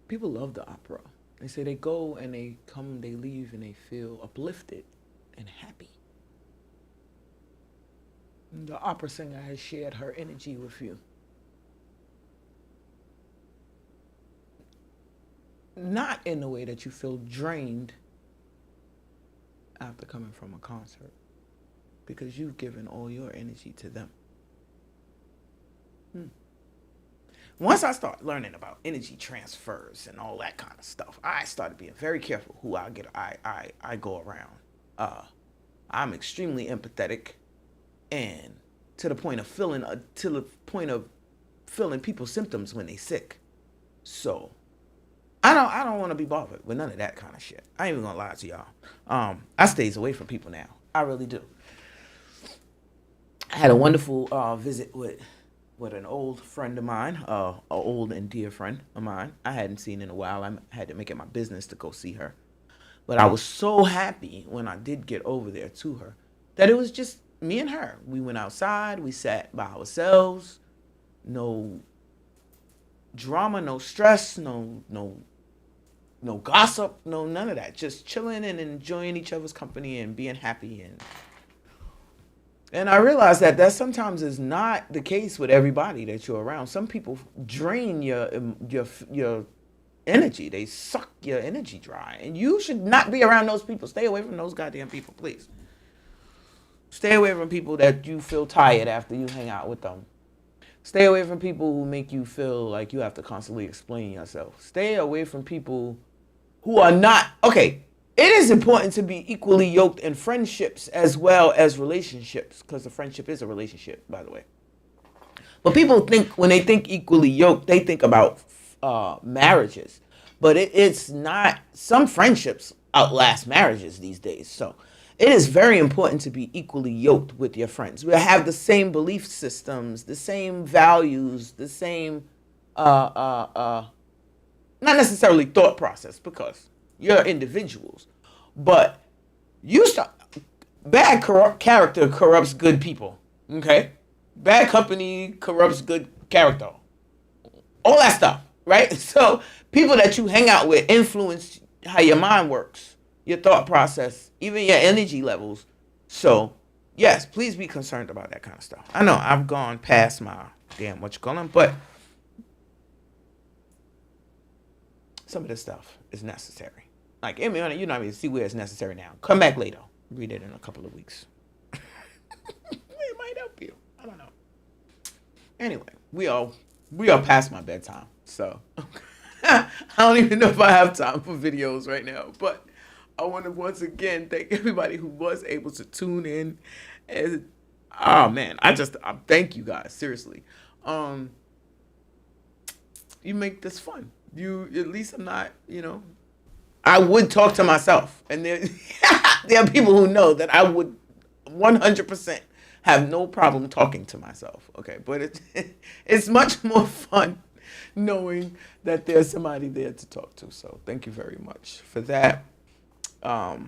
People love the opera. They say they go and they come, they leave, and they feel uplifted and happy. And the opera singer has shared her energy with you. Not in the way that you feel drained after coming from a concert, because you've given all your energy to them. Once I start learning about energy transfers and all that kind of stuff, I started being very careful who I go around. I'm extremely empathetic, and to the point of feeling people's symptoms when they sick. So I don't want to be bothered with none of that kind of shit. I ain't even gonna lie to y'all. I stays away from people now. I really do. I had a wonderful visit with an old friend of mine, an old and dear friend of mine. I hadn't seen in a while. I had to make it my business to go see her. But I was so happy when I did get over there to her that it was just me and her. We went outside. We sat by ourselves. No drama, no stress, no gossip, no none of that. Just chilling and enjoying each other's company and being happy. And I realized that sometimes is not the case with everybody that you're around. Some people drain your energy. They suck your energy dry. And you should not be around those people. Stay away from those goddamn people, please. Stay away from people that you feel tired after you hang out with them. Stay away from people who make you feel like you have to constantly explain yourself. Stay away from people who are not, okay, it is important to be equally yoked in friendships as well as relationships, because a friendship is a relationship, by the way. But people think, when they think equally yoked, they think about marriages. But it's not, some friendships outlast marriages these days. So it is very important to be equally yoked with your friends. We have the same belief systems, the same values, the same, not necessarily thought process, because you're individuals. But bad character corrupts good people, okay? Bad company corrupts good character. All that stuff, right? So people that you hang out with influence how your mind works, your thought process, even your energy levels. So, yes, please be concerned about that kind of stuff. I know I've gone past my damn but some of this stuff is necessary. Like, I mean, you're not even see where it's necessary now. Come back later. Read it in a couple of weeks. It might help you. I don't know. Anyway, we are past my bedtime, so I don't even know if I have time for videos right now. But I want to once again thank everybody who was able to tune in. And oh man, I thank you guys, seriously. You make this fun. You at least I'm not, I would talk to myself, and there are people who know that I would 100% have no problem talking to myself. Okay, but it's much more fun knowing that there's somebody there to talk to. So thank you very much for that. I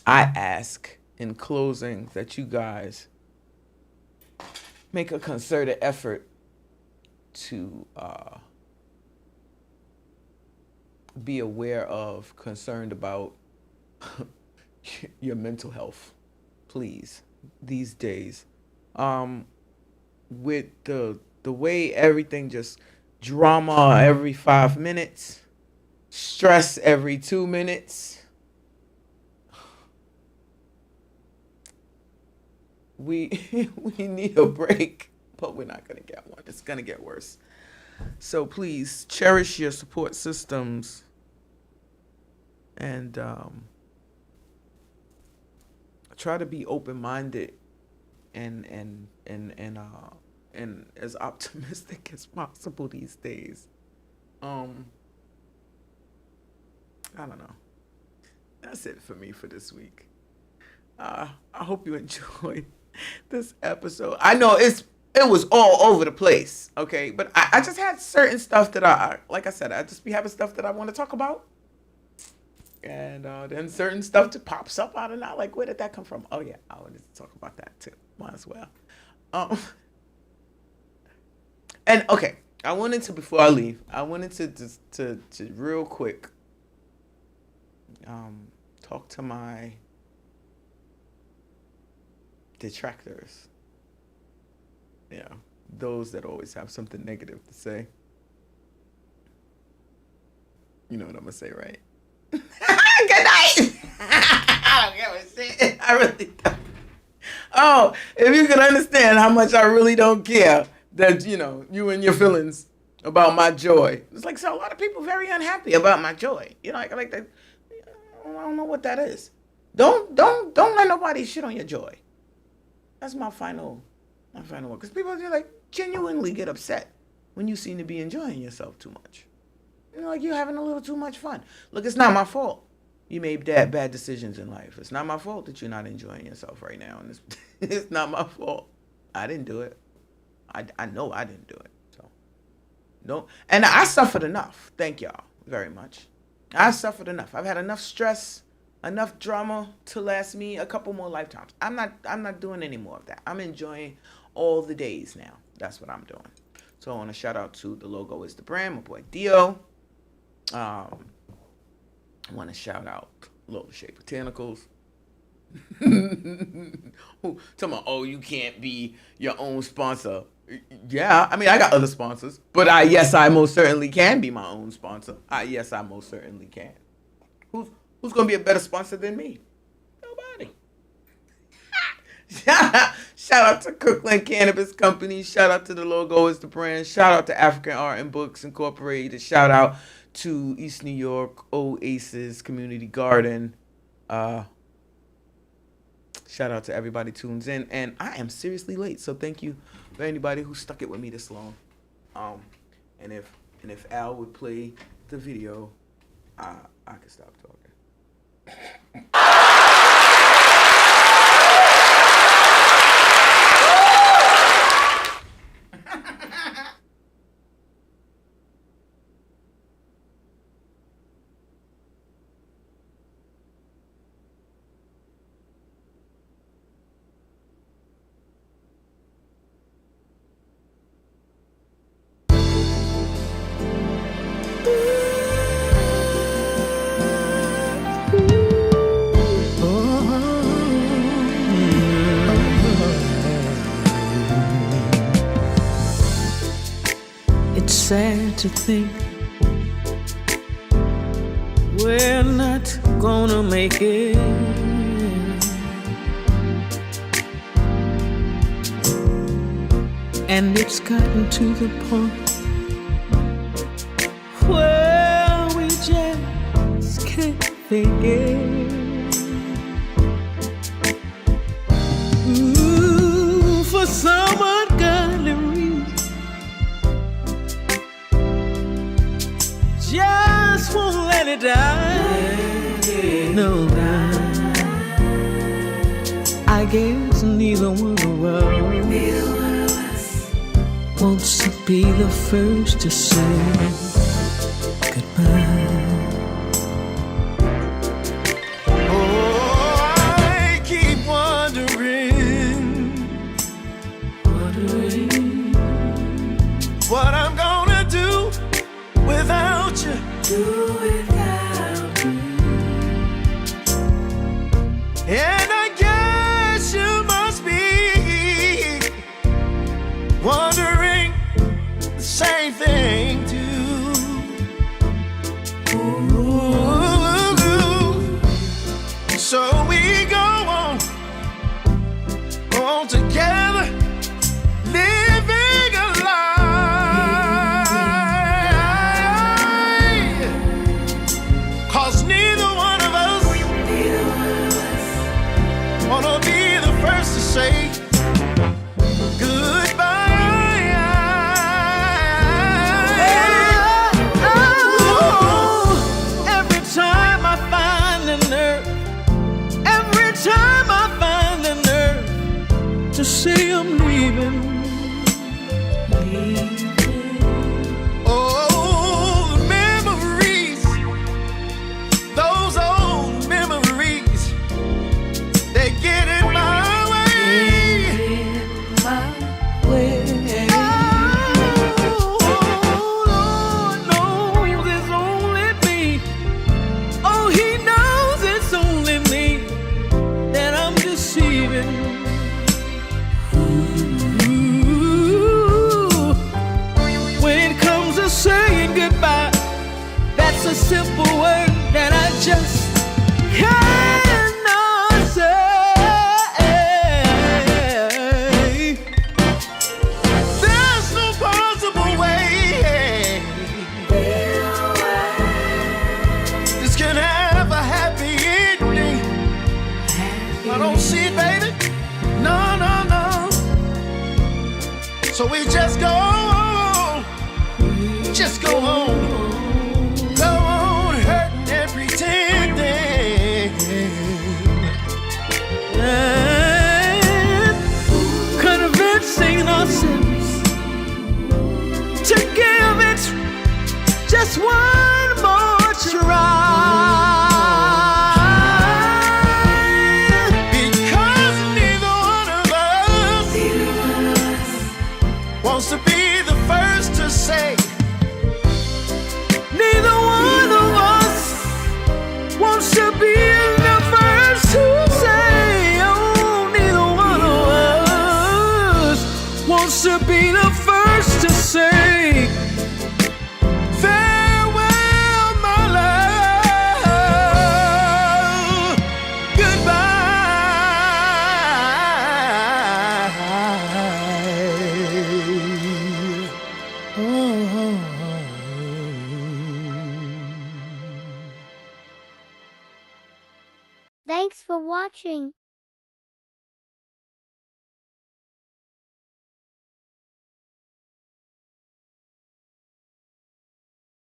ask in closing that you guys make a concerted effort to be aware of, concerned about your mental health, please, these days. With the way everything just drama every 5 minutes, stress every 2 minutes, we need a break, but we're not gonna get one. It's gonna get worse. So please cherish your support systems and try to be open-minded and as optimistic as possible these days. I don't know. That's it for me for this week. I hope you enjoyed this episode. I know it was all over the place, okay? But I just had certain stuff that like I said, I just be having stuff that I want to talk about. And then certain stuff that pops up out of that. Like, where did that come from? Oh, yeah, I wanted to talk about that, too. Might as well. And, okay, I wanted to, before I leave, I wanted to just to real quick talk to my detractors. Yeah, those that always have something negative to say. You know what I'm going to say, right? Good night. I don't give a shit. I really don't. Oh, if you can understand how much I really don't care that, you and your feelings about my joy. It's like, so a lot of people very unhappy about my joy. Like that. I don't know what that is. Don't let nobody shit on your joy. That's my final word. Because people like genuinely get upset when you seem to be enjoying yourself too much. like you're having a little too much fun. Look, it's not my fault you made bad decisions in life. It's not my fault that you're not enjoying yourself right now. And it's not my fault. I didn't do it. I know I didn't do it. So, no. And I suffered enough. Thank y'all very much. I suffered enough. I've had enough stress, enough drama to last me a couple more lifetimes. I'm not doing any more of that. I'm enjoying all the days now. That's what I'm doing. So I want to shout out to The Logo Is the Brand, my boy Dio. I want to shout out Lola Shae Botanicals. Talking about, oh, you can't be your own sponsor. Yeah, I mean, I got other sponsors, but I most certainly can be my own sponsor. I most certainly can. Who's gonna be a better sponsor than me? Nobody. Shout out to Cookland Cannabis Company. Shout out to The Logo Is the Brand. Shout out to African Art and Books Incorporated. Shout out to East New York Oasis Community Garden. Shout out to everybody tunes in. And I am seriously late, so thank you for anybody who stuck it with me this long. And if Al would play the video, I could stop talking. It's sad to think we're not gonna make it. And it's gotten to the point where we just can't fake it. Ooh, for some ungodly reason, just won't let it die. No, I guess neither one of us wants to be the first to say goodbye. Oh, I keep wondering what I'm gonna do without you. And I guess you must be wondering the same thing too. Ooh. So we go on together, living a lie. 'Cause neither one of us wanna be the first to say goodbye. Every time I find the nerve, every time I find the nerve to say I'm leaving. Oh, the memories, those old memories, they get in my way. Oh, Lord knows it's only me. Oh, He knows it's only me that I'm deceiving. Ooh. When it comes to saying goodbye, that's a simple word that I just cannot say. There's no possible way this can have a happy ending. I don't see it, baby. No, no, no. So we just go on. Just go on. and convincing ourselves to give it just one more try. Because neither one of us wants to be the first to say. Neither one of us wants to be the first to say. Oh, neither one of us wants to be the first to say. Farewell, my love. Goodbye. Oh. Thanks for watching.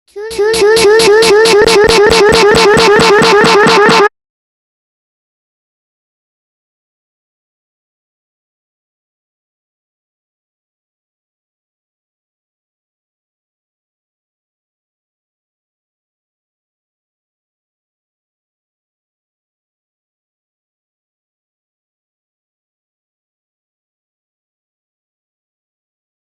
Tune